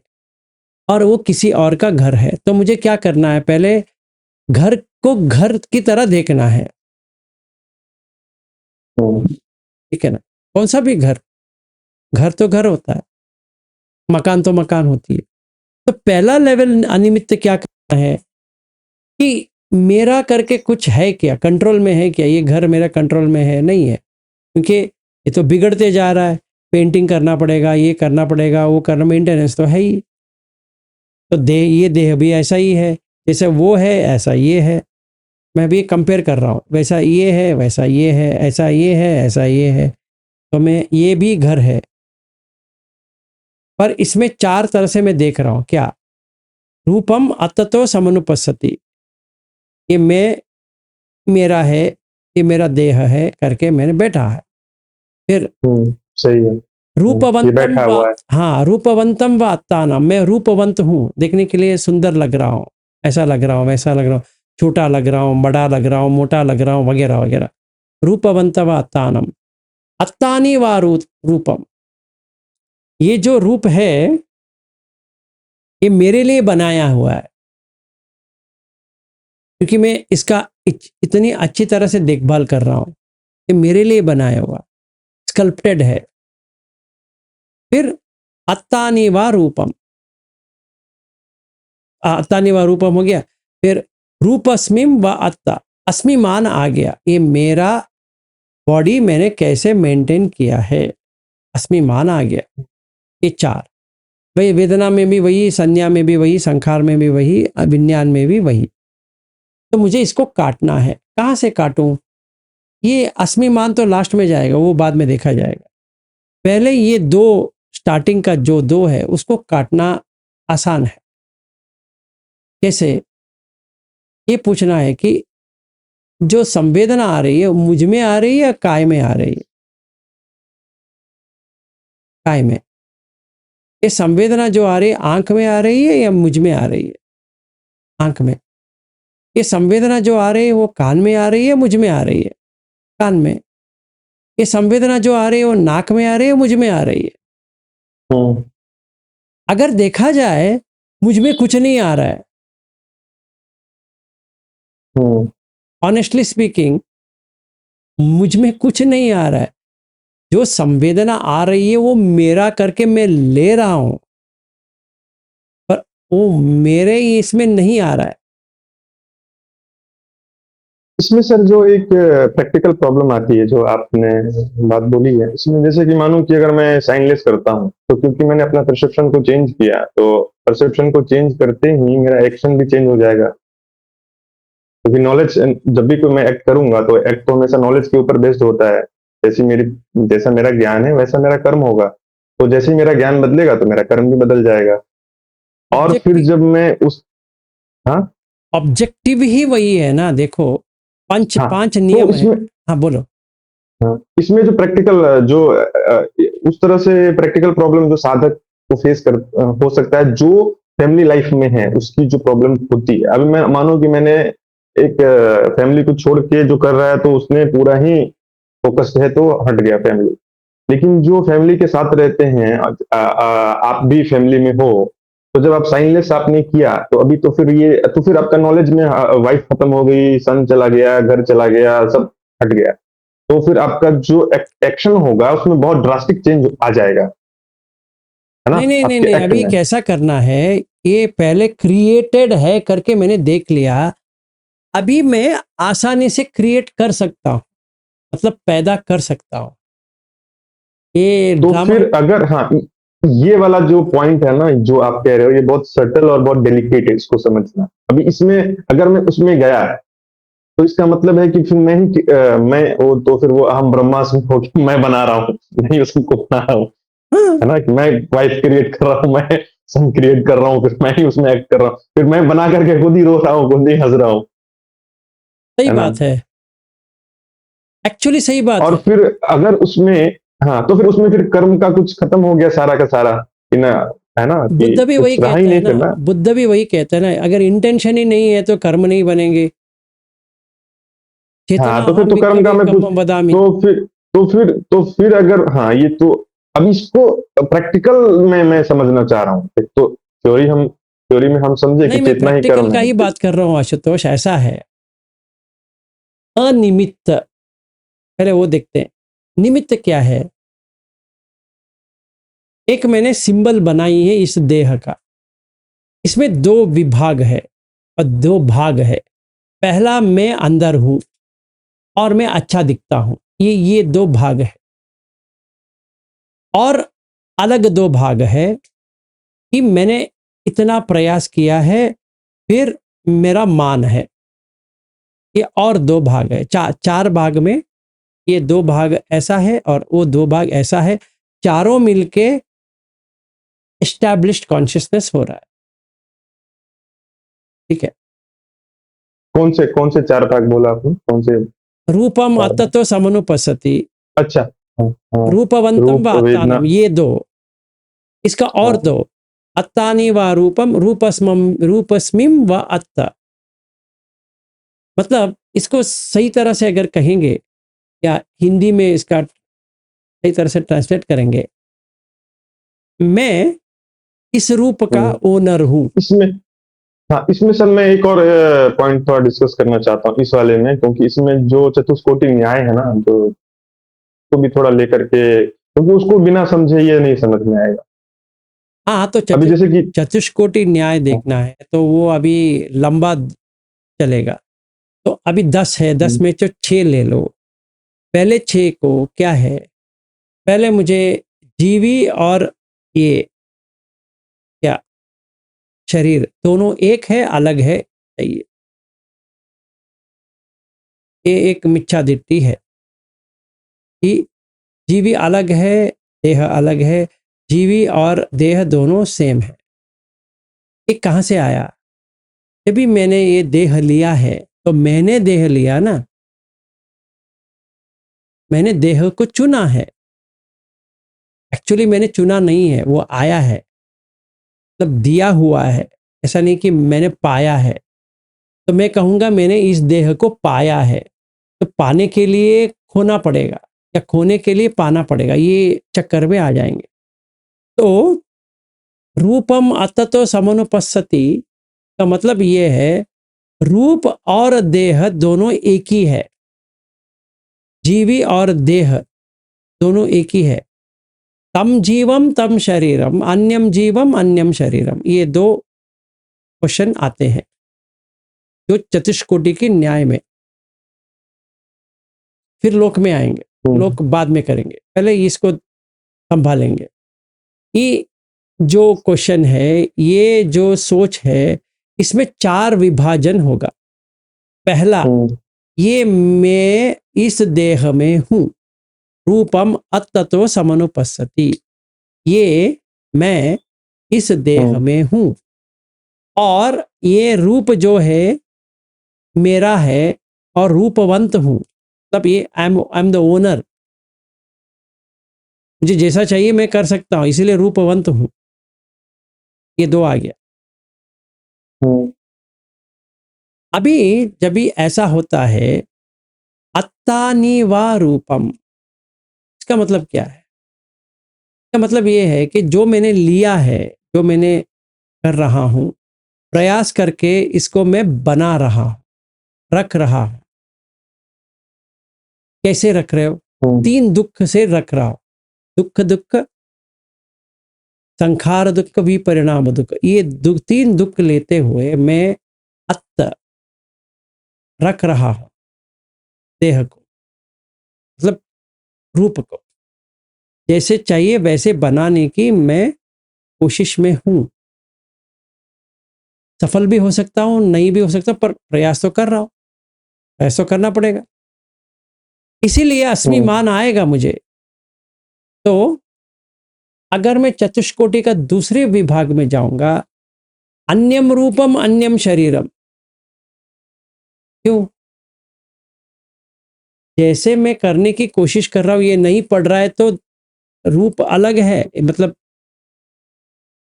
और वो किसी और का घर है। तो मुझे क्या करना है, पहले घर को घर की तरह देखना है, ठीक है ना। कौन सा भी घर, घर तो घर होता है, मकान तो मकान होती है। तो पहला लेवल अनिमित्त क्या करना है कि मेरा करके कुछ है क्या, कंट्रोल में है क्या, ये घर मेरा कंट्रोल में है, नहीं है, क्योंकि ये तो बिगड़ते जा रहा है। पेंटिंग करना पड़ेगा, ये करना पड़ेगा, वो करना, मेंटेनेंस तो है ही। तो ये देह भी ऐसा ही है, जैसे वो है ऐसा ये है। मैं भी कंपेयर कर रहा हूँ, वैसा ये है, वैसा ये है, ऐसा ये है, ऐसा ये है। तो मैं, ये भी घर है, पर इसमें 4 तरह से मैं देख रहा हूँ। क्या? रूपम अततो समनुपस्सति, ये मैं, मेरा है, ये मेरा देह है करके मैंने बैठा है। फिर सही है। ये रूपवंतम बैठा व, हुआ है। हाँ, रूपवंतम व अत्तानम, मैं रूपवंत हूँ, देखने के लिए सुंदर लग रहा हूँ, ऐसा लग रहा हूँ, वैसा लग रहा हूँ, छोटा लग रहा हूँ, बड़ा लग रहा हूँ, मोटा लग रहा हूँ, वगैरह वगैरह। रूपवंत व अत्तानम, अत्तानी व रूपम, ये जो रूप है ये मेरे लिए बनाया हुआ है, क्योंकि मैं इसका इतनी अच्छी तरह से देखभाल कर रहा हूँ। ये मेरे लिए बनाया हुआ, स्कल्प्टेड है। फिर अत्तानी व रूपम, अत्तानी व रूपम हो गया। फिर रूपस्मिम व अत्ता, अस्मिमान आ गया, ये मेरा बॉडी मैंने कैसे मेंटेन किया है, अस्मिमान आ गया। ये चार, वही वेदना में भी वही, संज्ञा में भी वही, संखार में भी वही, विज्ञान में भी वही। तो मुझे इसको काटना है। कहाँ से काटूं? ये अस्मिमान तो लास्ट में जाएगा, वो बाद में देखा जाएगा। पहले ये दो, स्टार्टिंग का जो दो है उसको काटना आसान है। कैसे? ये पूछना है कि जो संवेदना आ रही है मुझ में आ रही है या काय में आ रही है? काय में। ये संवेदना जो आ रही है आंख में आ रही है या मुझ में आ रही है? आंख में। ये संवेदना जो आ रही है वो कान में आ रही है, मुझ में आ रही है? कान में। ये संवेदना जो आ रही है वो नाक में आ रही है, मुझ में आ रही है? हम्म, अगर देखा जाए मुझ में कुछ नहीं आ रहा है, हम्म, ऑनेस्टली स्पीकिंग मुझ में कुछ नहीं आ रहा है। जो संवेदना आ रही है वो मेरा करके मैं ले रहा हूं, पर वो मेरे ही इसमें नहीं आ रहा है। इसमें सर जो एक प्रैक्टिकल प्रॉब्लम आती है जो आपने बात बोली है, इसमें जैसे कि मानो कि अगर मैं साइनलेस करता हूँ तो क्योंकि मैंने अपना परसेप्शन को चेंज किया, तो परसेप्शन को चेंज करते ही मेरा एक्शन भी चेंज हो जाएगा। क्योंकि नॉलेज, जब भी कोई मैं एक्ट करूंगा तो एक्ट तो हमेशा नॉलेज के ऊपर बेस्ड होता है। जैसी मेरी जैसा मेरा ज्ञान है वैसा मेरा कर्म होगा, तो जैसे ही मेरा ज्ञान बदलेगा तो मेरा कर्म भी बदल जाएगा। और फिर ऑब्जेक्टिव, जब मैं उस, हाँ, ऑब्जेक्टिव ही वही है ना। देखो पंच हाँ, पांच तो नियम है। इसमें, हाँ बोलो। हाँ, इसमें जो प्रैक्टिकल जो उस तरह से प्रैक्टिकल प्रॉब्लम जो साधक को फेस कर हो सकता है, जो फैमिली लाइफ में है उसकी जो प्रॉब्लम होती है। अभी मैं मानो कि मैंने एक फैमिली को छोड़ के जो कर रहा है तो उसने पूरा ही फोकस्ड है तो हट गया फैमिली। लेकिन जो फैमिली के साथ रहते हैं, आप भी फैमिली में हो, तो जब आप साइनलेस आपने किया तो अभी तो फिर ये तो फिर आपका नॉलेज में वाइफ खत्म हो गई, सन चला गया, घर चला गया, सब हट गया। तो फिर आपका जो एक्शन होगा उसमें बहुत ड्रास्टिक चेंज आ जाएगा, है ना, नहीं नहीं नहीं आपके नहीं, एक्ट अभी में। कैसा करना है, ये पहले क्रिएटेड है करके मैंने देख लिया। अभी मैं आसानी से क्रिएट कर सकता हूँ, मतलब पैदा कर सकता हूँ। ये तो ड्रामा। फिर अगर, हाँ, ये वाला जो पॉइंट है ना जो आप कह रहे हो, ये बहुत सटल और बहुत डेलिकेट है, इसको समझना। अभी इसमें अगर मैं उसमें गया तो इसका मतलब है कि फिर मैं ही मैं वो तो फिर वो अहम ब्रह्मास्मि हो कि मैं बना रहा हूँ, नहीं उसको बना रहा हूँ, हाँ, है ना, कि मैं वाइफ क्रिएट कर रहा हूँ, मैं सन क्रिएट कर रहा हूँ, फिर मैं ही उसमें एक्ट कर रहा हूँ, फिर मैं बना करके खुद ही रो रहा हूँ, खुद ही हंस रहा हूँ, सही है ना। बात है, एक्चुअली सही बात और है। फिर अगर उसमें, हाँ, तो फिर उसमें फिर कर्म का कुछ खत्म हो गया सारा का सारा, कि ना, है ना, कि बुद्ध भी वही कुछ रहा ही कहता है नहीं ना, फिर ना। बुद्ध भी वही कहता है ना, अगर इंटेंशन ही नहीं है तो कर्म नहीं बनेंगे। चेतना हाँ, तो फिर हम तो कर्म का विक्कवे मैं कुछ, कम्म वदामि। तो फिर अगर, हाँ, ये तो अब इसको प्रैक्टिकल में मैं समझना चाह रहा हूँ। एक तो थ्योरी में हम समझे कि नहीं, मैं चेतना ही प्रैक्टिकल कर्म का है। ही बात कर रहा हूँ आशुतोष। ऐसा है, अनिमित्त, पहले वो देखते हैं निमित्त क्या है। एक मैंने सिंबल बनाई है इस देह का, इसमें दो विभाग है और दो भाग है। पहला, मैं अंदर हूं और मैं अच्छा दिखता हूं, ये दो भाग है। और अलग दो भाग है कि मैंने इतना प्रयास किया है, फिर मेरा मान है। ये और दो भाग है, चार भाग में ये दो भाग ऐसा है और वो दो भाग ऐसा है। चारों मिलके एस्टैब्लिश्ड कॉन्शियसनेस हो रहा है। ठीक है। कौन से चार भाग बोला आपने, कौन से रूपम चार भाग? अततो समनुपස්සति, अच्छा, हाँ, हाँ, रूपवंतम व रूप, वेदना, अत्तानम, ये दो। इसका और हाँ, दो, अत्तानि व रूपम, रूपस्मिम व अत्ता। मतलब इसको सही तरह से अगर कहेंगे या हिंदी में इसका सही तरह से ट्रांसलेट करेंगे, मैं इस रूप का हम्म, ओनर हूं। इसमें, हाँ, इसमें सर मैं एक और पॉइंट थोड़ा डिस्कस करना चाहता हूँ इस वाले में, क्योंकि इसमें जो चतुष्कोटि न्याय है ना, जो को भी थोड़ा लेकर के, क्योंकि उसको बिना समझे ये नहीं समझ में आएगा। हाँ तो अभी जैसे कि, चतुष्कोटि न्याय देखना है तो वो अभी लंबा चलेगा। तो अभी 10 है, 10 में से 6 ले लो। पहले 6 को क्या है, पहले मुझे जीवी और ये क्या शरीर दोनों एक है अलग है चाहिए। ये एक मिथ्या दृष्टि है कि जीवी अलग है, देह अलग है। जीवी और देह दोनों सेम है। ये कहाँ से आया? जब भी मैंने ये देह लिया है तो मैंने देह लिया ना, मैंने देह को चुना है। एक्चुअली मैंने चुना नहीं है, वो आया है, मतलब दिया हुआ है। ऐसा नहीं कि मैंने पाया है। तो मैं कहूँगा मैंने इस देह को पाया है, तो पाने के लिए खोना पड़ेगा या खोने के लिए पाना पड़ेगा, ये चक्कर में आ जाएंगे। तो रूपम अततो समानुपस्सति का मतलब ये है, रूप और देह दोनों एक ही है। जीवी और देह दोनों एक ही है। तम जीवम तम शरीरम, अन्यम जीवम अन्यम शरीरम, ये 2 क्वेश्चन आते हैं जो चतुष्कोटि के न्याय में। फिर लोक में आएंगे, लोक बाद में करेंगे, पहले इसको संभालेंगे। ये जो क्वेश्चन है, ये जो सोच है, इसमें 4 विभाजन होगा। पहला, ये मैं इस देह में हूं, रूपम अततो समानुपस्सति, ये मैं इस देह में हूं और ये रूप जो है मेरा है और रूपवंत हूं, मतलब ये आई एम द ओनर, मुझे जैसा चाहिए मैं कर सकता हूं, इसीलिए रूपवंत हूं। ये 2 आ गया। अभी जब भी ऐसा होता है, अत्तानि वा रूपम, इसका मतलब क्या है? इसका मतलब ये है कि जो मैंने लिया है, जो मैंने कर रहा हूं, प्रयास करके इसको मैं बना रहा हूं, रख रहा हूं। कैसे रख रहे हो? 3 दुख से रख रहा हूं। दुख दुख, संखार दुख, विपरिणाम दुख, ये 3 दुख लेते हुए मैं अत्त रख रहा हूं देह को, मतलब रूप को। जैसे चाहिए वैसे बनाने की मैं कोशिश में हूं। सफल भी हो सकता हूं, नहीं भी हो सकता, पर प्रयास तो कर रहा हूं, प्रयास तो करना पड़ेगा। इसीलिए अस्मि मान आएगा मुझे। तो अगर मैं चतुष्कोटि का दूसरे विभाग में जाऊंगा, अन्यम रूपम अन्यम शरीरम, क्यों? जैसे मैं करने की कोशिश कर रहा हूं, ये नहीं पड़ रहा है, तो रूप अलग है, मतलब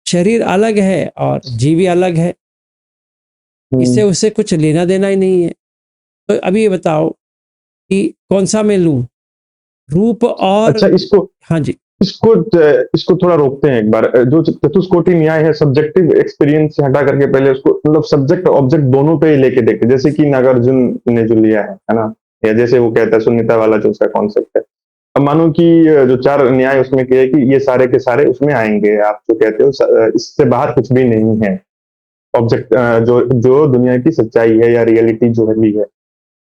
शरीर अलग है और जीवी अलग है। इससे उससे कुछ लेना देना ही नहीं है। तो अभी ये बताओ कि कौन सा मैं लूं, रूप और अच्छा, इसको हाँ जी, इसको इसको थोड़ा रोकते हैं एक बार। जो चतुष्कोटि न्याय है, सब्जेक्टिव एक्सपीरियंस से हटा करके पहले उसको मतलब सब्जेक्ट ऑब्जेक्ट दोनों पे ही लेके देखे। जैसे कि नागार्जुन ने जो लिया है ना, या जैसे वो कहता है शून्यता वाला जो उसका कॉन्सेप्ट है। अब मानो कि जो 4 न्याय उसमें कहे कि ये सारे के सारे उसमें आएंगे, आप जो कहते हो इससे बाहर कुछ भी नहीं है। ऑब्जेक्ट जो जो दुनिया की सच्चाई है या रियलिटी जो है भी है।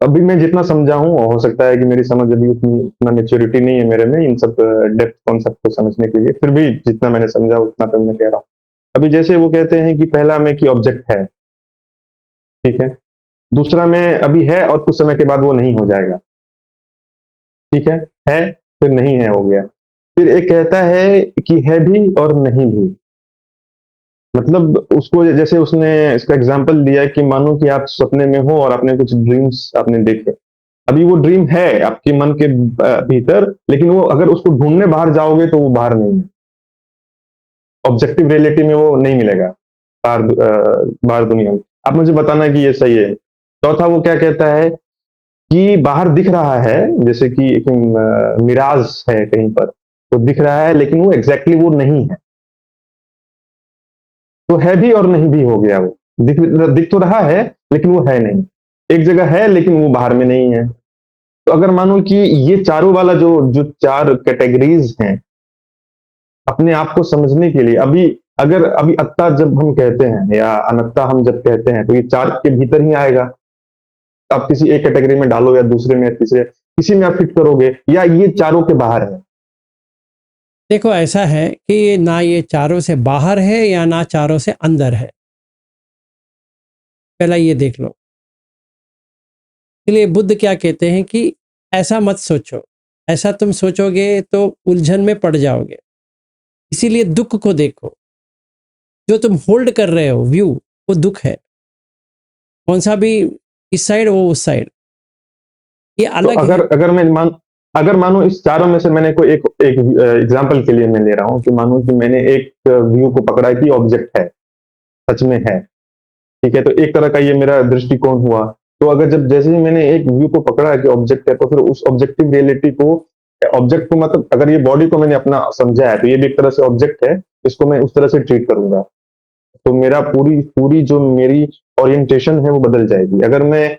अभी मैं जितना समझा हूँ, हो सकता है कि मेरी समझ अभी उतना मेच्योरिटी नहीं है मेरे में इन सब डेप्थ कॉन्सेप्ट को समझने के लिए। फिर भी जितना मैंने समझा उतना तो मैं कह रहा हूँ। अभी जैसे वो कहते हैं कि पहला में कि ऑब्जेक्ट है, ठीक है। दूसरा में अभी है और कुछ समय के बाद वो नहीं हो जाएगा, ठीक है फिर नहीं है हो गया। फिर एक कहता है कि है भी और नहीं भी। मतलब उसको जैसे उसने इसका एग्जाम्पल दिया कि मानो कि आप सपने में हो और आपने कुछ ड्रीम्स आपने देखे। अभी वो ड्रीम है आपके मन के भीतर, लेकिन वो अगर उसको ढूंढने बाहर जाओगे तो वो बाहर नहीं है। ऑब्जेक्टिव रियलिटी में वो नहीं मिलेगा बाहर दुनिया में। आप मुझे बताना कि ये सही है। चौथा वो क्या कहता है कि बाहर दिख रहा है, जैसे कि एक मिराज है कहीं पर, वो दिख रहा है लेकिन वो एग्जैक्टली वो नहीं है। तो है भी और नहीं भी हो गया। वो दिख तो रहा है लेकिन वो है नहीं। एक जगह है लेकिन वो बाहर में नहीं है। तो अगर मानो कि ये चारों वाला जो जो 4 कैटेगरीज हैं, अपने आप को समझने के लिए, अभी अगर अभी अत्ता जब हम कहते हैं या अनत्ता हम जब कहते हैं, तो ये 4 के भीतर ही आएगा। आप किसी एक कैटेगरी में डालो या दूसरे में या तीसरे, किसी में आप फिट करोगे, या ये चारों के बाहर है? देखो ऐसा है कि ये ना ये चारों से बाहर है या ना चारों से अंदर है, पहला ये देख लो। इसलिए बुद्ध क्या कहते हैं कि ऐसा मत सोचो, ऐसा तुम सोचोगे तो उलझन में पड़ जाओगे। इसीलिए दुख को देखो, जो तुम होल्ड कर रहे हो व्यू, वो दुख है। कौन सा भी इस साइड वो उस साइड, ये तो अलग है। अगर मानो इस चारों में से मैंने कोई एक एक एग्जांपल के लिए मैं ले रहा हूँ कि मानो कि मैंने एक व्यू को पकड़ा कि ऑब्जेक्ट है, सच में है, ठीक है, तो एक तरह का ये मेरा दृष्टिकोण हुआ। तो अगर जब जैसे ही मैंने एक व्यू को पकड़ा कि ऑब्जेक्ट है, तो फिर उस ऑब्जेक्टिव रियलिटी को, ऑब्जेक्ट को मतलब अगर ये बॉडी को मैंने अपना समझा है, तो ये भी एक तरह से ऑब्जेक्ट है, इसको मैं उस तरह से ट्रीट करूंगा। तो मेरा पूरी पूरी जो मेरी ओरिएंटेशन है वो बदल जाएगी। अगर मैं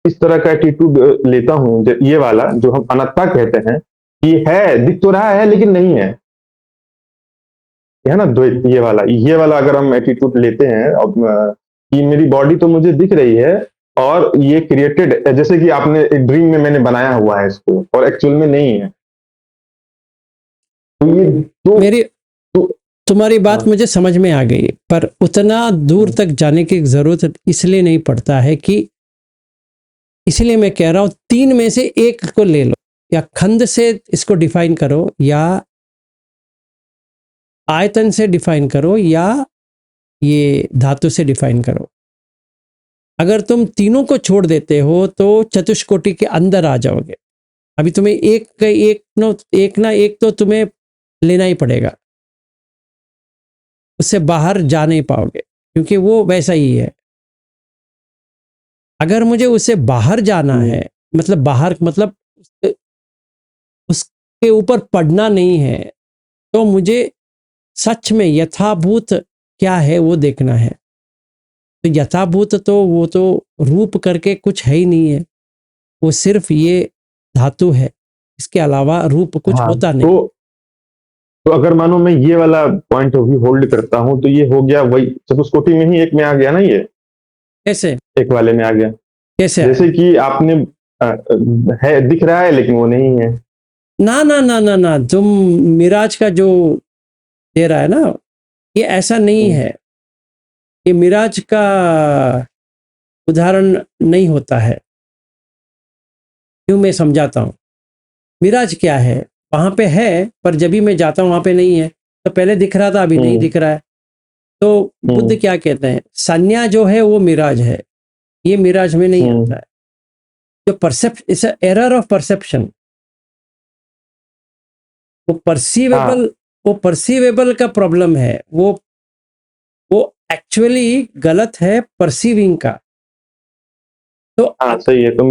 इस तरह का एटीट्यूड लेता हूँ, ये वाला जो हम अनात्मा कहते हैं, कि है, दिख तो रहा है लेकिन नहीं है, ये है ना द्वैत, ये वाला अगर हम एटीट्यूड लेते हैं, अब कि मेरी बॉडी तो मुझे दिख रही है और ये क्रिएटेड, जैसे कि आपने एक ड्रीम में मैंने बनाया हुआ है इसको और एक्चुअल में नहीं है, तो ये तो, मेरी तो तुम्हारी बात हाँ, मुझे समझ में आ गई, पर उतना दूर तक जाने की जरूरत इसलिए नहीं पड़ता है कि, इसलिए मैं कह रहा हूं तीन में से एक को ले लो, या खंड से इसको डिफाइन करो, या आयतन से डिफाइन करो, या ये धातु से डिफाइन करो। अगर तुम तीनों को छोड़ देते हो तो चतुष्कोटि के अंदर आ जाओगे। अभी तुम्हें एक ना एक तो तुम्हें लेना ही पड़ेगा, उससे बाहर जा नहीं पाओगे, क्योंकि वो वैसा ही है। अगर मुझे उससे बाहर जाना है, मतलब बाहर मतलब उसके ऊपर पढ़ना नहीं है, तो मुझे सच में यथाभूत क्या है वो देखना है। तो यथाभूत तो वो तो रूप करके कुछ है ही नहीं है, वो सिर्फ ये धातु है, इसके अलावा रूप कुछ हाँ, होता नहीं। तो अगर मानो मैं ये वाला पॉइंट ऑफ व्यू होल्ड करता हूँ, तो ये हो गया वही चतुष्कोटि में ही एक में आ गया ना, ये कैसे एक वाले में आ गया। कैसे आया? जैसे कि आपने है, दिख रहा है लेकिन वो नहीं है। ना ना ना ना ना, तुम मिराज का जो दे रहा है ना, ये ऐसा नहीं हम्म, है। ये मिराज का उदाहरण नहीं होता है। क्यों, मैं समझाता हूँ। मिराज क्या है, वहां पे है, पर जब भी मैं जाता हूँ वहां पे नहीं है। तो पहले दिख रहा था, अभी नहीं हम्म, दिख रहा है। तो बुद्ध हम्म, क्या कहते हैं, संज्ञा जो है वो मिराज है, ये मिराज में नहीं आता हम्म, है। जो perception, it's error of perception. वो परसीवेबल, हाँ, वो परसीवेबल का प्रॉब्लम है। वो एक्चुअली गलत है परसीविंग का। तो हाँ, सही है। तो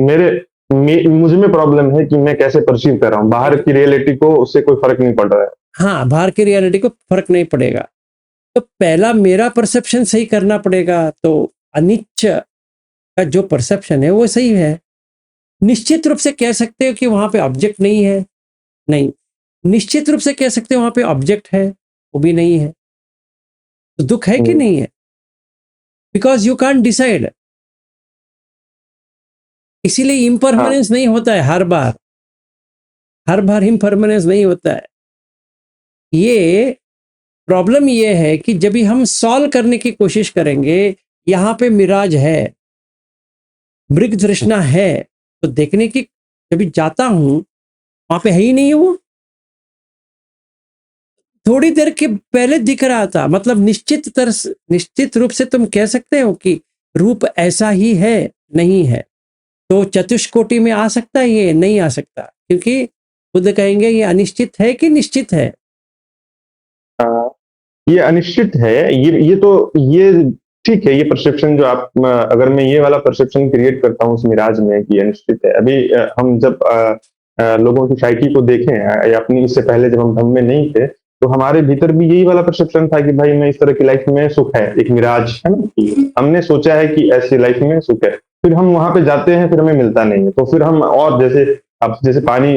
मुझ में प्रॉब्लम है कि मैं कैसे परसीव कर रहा हूँ, बाहर की रियलिटी को उससे कोई फर्क नहीं पड़ रहा है। हाँ, बाहर की रियलिटी को फर्क नहीं पड़ेगा। तो पहला मेरा परसेप्शन सही करना पड़ेगा। तो अनिच्च का जो परसेप्शन है वो सही है। निश्चित रूप से कह सकते हो कि वहां पे ऑब्जेक्ट नहीं है, नहीं। निश्चित रूप से कह सकते हो वहां पे ऑब्जेक्ट है, वो भी नहीं है। तो दुख है कि हम्म, नहीं है? Because you can't decide. इसीलिए हाँ, इम्परमानेंस नहीं होता है हर बार इम्परमानेंस नहीं होता है। ये प्रॉब्लम ये है कि जब भी हम सॉल्व करने की कोशिश करेंगे, यहाँ पे मिराज है, मृग तृष्णा है, तो देखने की जब भी जाता हूं वहां पे है ही नहीं है वो। थोड़ी देर के पहले दिख रहा था, मतलब निश्चित रूप से तुम कह सकते हो कि रूप ऐसा ही है, नहीं है। तो चतुष्कोटि में आ सकता है, ये नहीं आ सकता, क्योंकि खुद कहेंगे ये अनिश्चित है कि निश्चित है। हाँ, ये अनिश्चित है। ये ठीक है, ये परसेप्शन जो आप, अगर मैं ये वाला परसेप्शन क्रिएट करता हूँ उस मिराज में कि ये अनिश्चित है। अभी हम जब लोगों की साइकी को देखें, या अपनी इससे पहले जब हम धम्म में नहीं थे, तो हमारे भीतर भी यही वाला परसेप्शन था कि भाई मैं इस तरह की लाइफ में सुख है, एक मिराज है ना, कि हमने सोचा है कि ऐसी लाइफ में सुख है। फिर हम वहां पे जाते हैं, फिर हमें मिलता नहीं है, तो फिर हम, और जैसे अब जैसे पानी,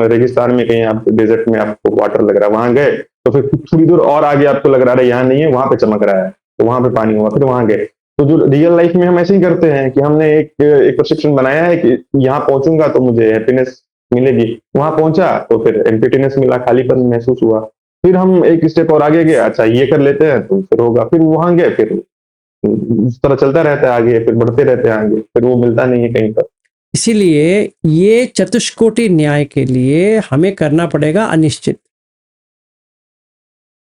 रेगिस्तान में कहीं आप डेजर्ट में आपको वाटर लग रहा है, वहां गए, तो फिर थोड़ी दूर और आगे आपको लग रहा है यहाँ नहीं है, वहां पे चमक रहा है, तो वहां पे पानी हुआ, फिर वहां गए। तो जो रियल लाइफ में हम ऐसे ही करते हैं कि हमने एक परसेप्शन बनाया है कि यहाँ पहुंचूंगा तो मुझे हैप्पीनेस मिलेगी, वहां पहुंचा तो फिर एम्प्टीनेस मिला, खालीपन महसूस हुआ। फिर हम एक स्टेप और आगे गए, अच्छा ये कर लेते हैं तो फिर होगा, फिर वहां गए, फिर उस तरह चलता रहता है आगे, फिर बढ़ते रहते हैं आगे, फिर वो मिलता नहीं है कहीं पर। इसीलिए ये चतुष्कोटि न्याय के लिए हमें करना पड़ेगा अनिश्चित,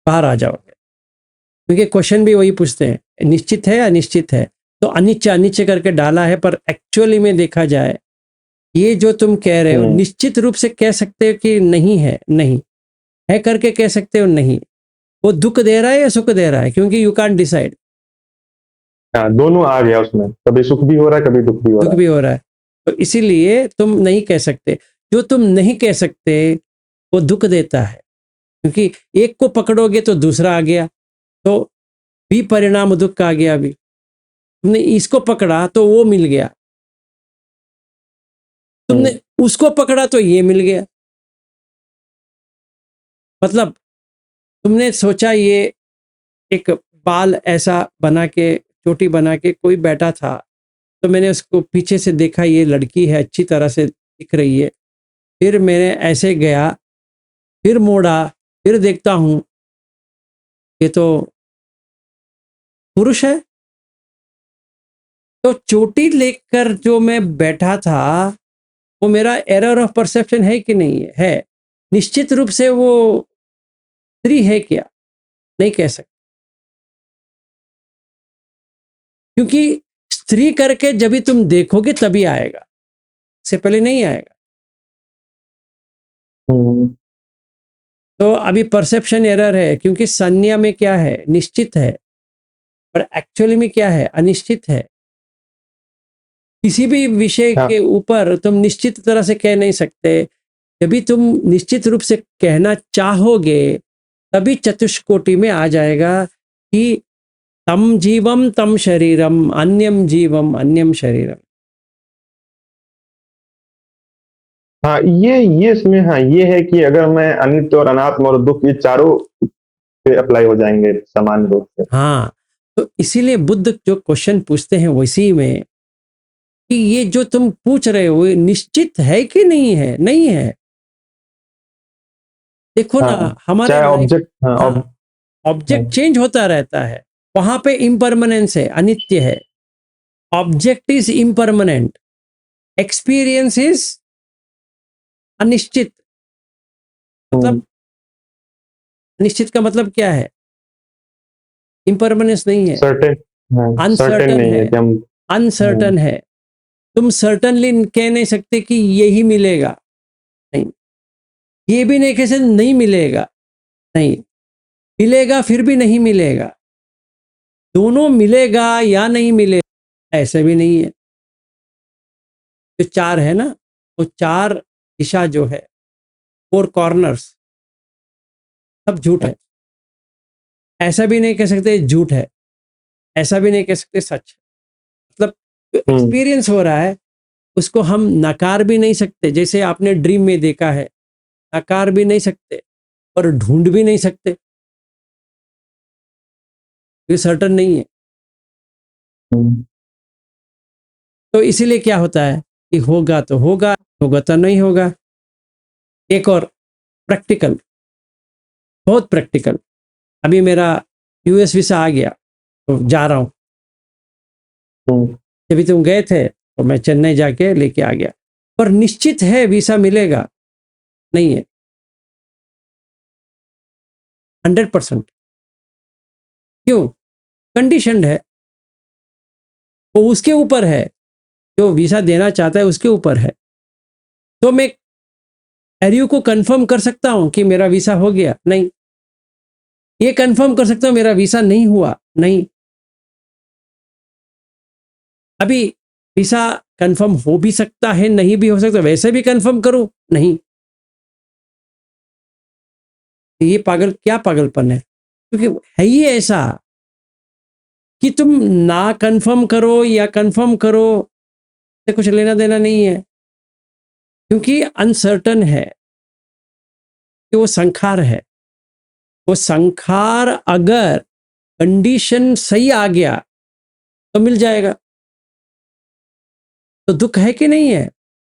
बाहर आ जाओगे। क्योंकि क्वेश्चन भी वही पूछते हैं, निश्चित है अनिश्चित है, तो अनिश्चय अनिश्चय करके डाला है, पर एक्चुअली में देखा जाए ये जो तुम कह रहे हो निश्चित रूप से कह सकते हो कि नहीं है, नहीं है करके कह सकते हो नहीं, वो दुख दे रहा है या सुख दे रहा है, क्योंकि यू कांट डिसाइड। हाँ, दोनों आ गया उसमें, कभी सुख भी हो रहा है, कभी दुख भी हो दुख रहा है। भी हो रहा है, तो इसीलिए तुम नहीं कह सकते। जो तुम नहीं कह सकते वो दुख देता है, क्योंकि एक को पकड़ोगे तो दूसरा आ गया, तो परिणाम दुख का आ गया। अभी तुमने इसको पकड़ा तो वो मिल गया, तुमने उसको पकड़ा तो ये मिल गया। मतलब तुमने सोचा ये एक बाल ऐसा बना के, चोटी बना के कोई बैठा था, तो मैंने उसको पीछे से देखा, ये लड़की है, अच्छी तरह से दिख रही है, फिर मैंने ऐसे गया, फिर मोड़ा, फिर देखता हूं ये तो पुरुष है। तो चोटी लेकर जो मैं बैठा था वो मेरा एरर ऑफ परसेप्शन है कि नहीं है? है। निश्चित रूप से वो स्त्री है क्या? नहीं कह सकते, क्योंकि स्त्री करके जब भी तुम देखोगे तभी आएगा, इससे पहले नहीं आएगा। तो अभी परसेप्शन एरर है, क्योंकि संज्ञा में क्या है, निश्चित है, पर एक्चुअली में क्या है, अनिश्चित है। किसी भी विषय हाँ, के ऊपर तुम निश्चित तरह से कह नहीं सकते। जब भी तुम निश्चित रूप से कहना चाहोगे तभी चतुष्कोटि में आ जाएगा कि तम जीवम तम शरीरम अन्यम जीवम अन्यम शरीरम। हाँ, ये इसमें, हाँ, ये है कि अगर मैं अनित्य और अनात्म और दुख, ये चारों पे अप्लाई हो जाएंगे समान रूप से। हाँ, तो इसीलिए बुद्ध जो क्वेश्चन पूछते हैं वैसी में कि ये जो तुम पूछ रहे हो ये निश्चित है कि नहीं है? नहीं है। देखो ना, हाँ, हमारे चाहे लाइफ, ऑब्जेक्ट, हाँ, हाँ, ऑब्जेक्ट हाँ, चेंज होता रहता है, वहां पे इम्परमानेंस है, अनित्य है। Object is impermanent, experience is अनिश्चित। मतलब अनिश्चित का मतलब क्या है? इम्परमानेंस नहीं है, सर्टेन, हाँ, सर्टेन अनसर्टन नहीं है, है कि हम। अनसर्टन है। तुम सर्टनली कह नहीं सकते कि यही मिलेगा, नहीं। ये भी नहीं कह सकते नहीं मिलेगा, नहीं। मिलेगा फिर भी नहीं मिलेगा, दोनों मिलेगा या नहीं मिलेगा ऐसे भी नहीं है। जो चार है ना, वो चार दिशा जो है, फोर कॉर्नर्स, सब झूठ है। ऐसा भी नहीं कह सकते झूठ है, ऐसा भी नहीं कह सकते सच है। मतलब जो एक्सपीरियंस हो रहा है उसको हम नकार भी नहीं सकते, जैसे आपने ड्रीम में देखा है, नकार भी नहीं सकते और ढूंढ भी नहीं सकते, ये सर्टन नहीं है। तो इसीलिए क्या होता है कि होगा तो होगा, होगा तो नहीं होगा। एक और प्रैक्टिकल, बहुत प्रैक्टिकल। अभी मेरा यूएस वीसा आ गया तो जा रहा हूँ। जब तुम गए थे तो मैं चेन्नई जाके लेके आ गया, पर निश्चित है वीसा मिलेगा? नहीं है, 100%। क्यों? कंडीशनड है, वो उसके ऊपर है, जो वीसा देना चाहता है उसके ऊपर है। तो मैं एरियो को कंफर्म कर सकता हूं कि मेरा वीसा हो गया? नहीं। ये कंफर्म कर सकता हूं मेरा वीसा नहीं हुआ? नहीं। अभी वीसा कंफर्म हो भी सकता है, नहीं भी हो सकता, वैसे भी कंफर्म करूं? नहीं। ये पागल, क्या पागलपन है? क्योंकि है ही ऐसा कि तुम ना कंफर्म करो या कंफर्म करो से कुछ लेना देना नहीं है, क्योंकि अनसर्टन है कि वो संखार है। वो संखार अगर कंडीशन सही आ गया तो मिल जाएगा। तो दुख है कि नहीं है?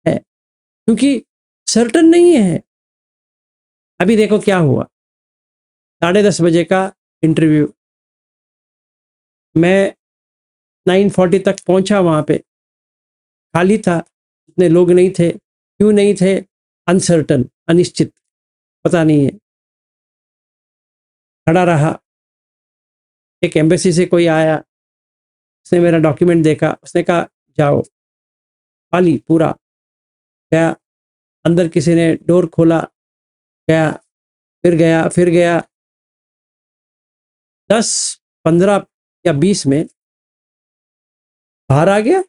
है, क्योंकि सर्टन नहीं है। अभी देखो क्या हुआ, 10:30 बजे का इंटरव्यू, मैं 9:40 तक पहुंचा वहां पे, खाली था, इतने लोग नहीं थे। क्यों नहीं थे? अनसर्टन, अनिश्चित, पता नहीं है। खड़ा रहा, एक एम्बेसी से कोई आया, उसने मेरा डॉक्यूमेंट देखा, उसने कहा जाओ। खाली पूरा। गया, अंदर किसी ने डोर खोला, गया, फिर गया, फिर गया। 10, 15 या 20 में बाहर आ गया।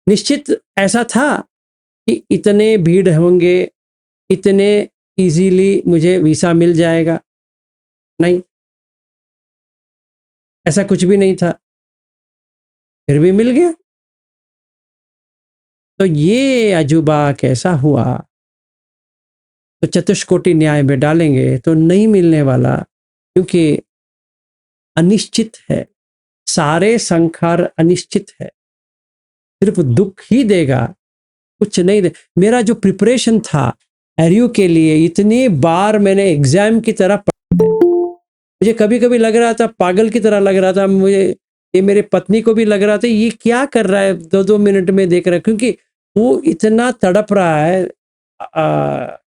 निश्चित ऐसा था कि इतने भीड़ होंगे, इतने इजीली मुझे वीसा मिल जाएगा, नहीं, ऐसा कुछ भी नहीं था, फिर भी मिल गया। तो ये अजूबा कैसा हुआ? तो चतुष्कोटि न्याय में डालेंगे तो नहीं मिलने वाला, क्योंकि अनिश्चित है। सारे संखार अनिश्चित है, सिर्फ दुख ही देगा, कुछ नहीं दे। मेरा जो प्रिपरेशन था एरियो के लिए, इतनी बार मैंने एग्जाम की तरह पढ़ा है, मुझे कभी कभी लग रहा था, पागल की तरह लग रहा था मुझे। ये मेरे पत्नी को भी लग रहा था, ये क्या कर रहा है, 2-2 मिनट में देख रहा है, क्योंकि वो इतना तड़प रहा है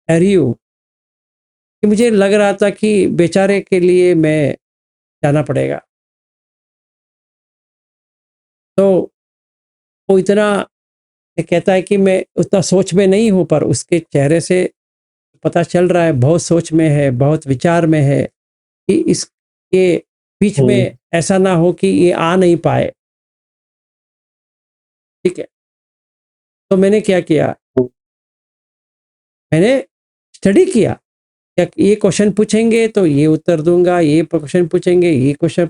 एरियो, कि मुझे लग रहा था कि बेचारे के लिए मैं जाना पड़ेगा। तो वो इतना कहता है कि मैं उतना सोच में नहीं हूं, पर उसके चेहरे से पता चल रहा है बहुत सोच में है, बहुत विचार में है, कि इसके बीच में ऐसा ना हो कि ये आ नहीं पाए। ठीक है, तो मैंने क्या किया, मैंने स्टडी किया। क्या ये क्वेश्चन पूछेंगे तो ये उत्तर दूंगा, ये क्वेश्चन पूछेंगे ये क्वेश्चन,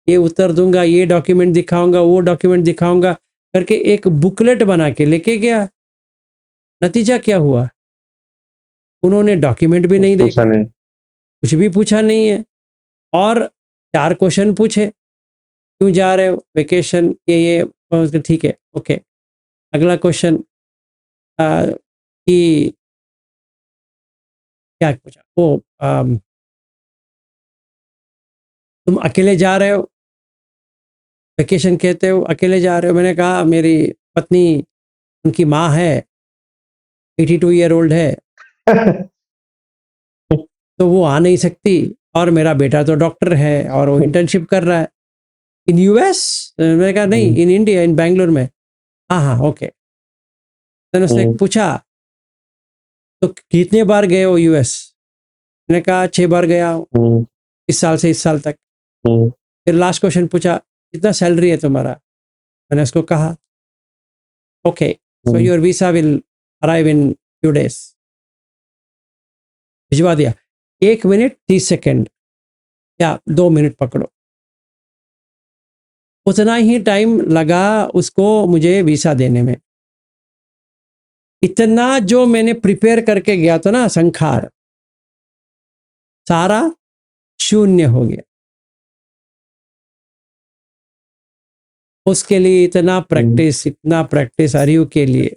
ये उत्तर दूंगा, ये डॉक्यूमेंट दिखाऊंगा, वो डॉक्यूमेंट दिखाऊंगा, करके एक बुकलेट बना के लेके गया। नतीजा क्या हुआ? उन्होंने डॉक्यूमेंट भी नहीं देखा, कुछ भी पूछा नहीं है, और 4 क्वेश्चन पूछे, क्यों जा रहे हो वेकेशन, ये ठीक है, ओके। अगला क्वेश्चन कि क्या पूछा वो, तुम अकेले जा रहे हो, वेकेशन कहते हो, अकेले जा रहे हो? मैंने कहा मेरी पत्नी, उनकी माँ है, 82 ईयर ओल्ड है, तो वो आ नहीं सकती, और मेरा बेटा तो डॉक्टर है और वो इंटर्नशिप कर रहा है इन यूएस। मैंने कहा नहीं, इन इंडिया, इन बैंगलोर में। हाँ हाँ ओके। मैंने उसने पूछा तो कितने बार गए हो यूएस? मैंने कहा 6 बार गया हूँ, इस साल से इस साल तक। फिर लास्ट क्वेश्चन पूछा, कितना सैलरी है तुम्हारा? मैंने उसको कहा okay, so your visa will arrive in few days. भिजवा दिया। 1 मिनट 30 सेकेंड या 2 मिनट पकड़ो, उतना ही टाइम लगा उसको मुझे वीसा देने में। इतना जो मैंने प्रिपेयर करके गया था ना, संखार सारा शून्य हो गया। उसके लिए इतना प्रैक्टिस, इतना प्रैक्टिस अरियू के लिए,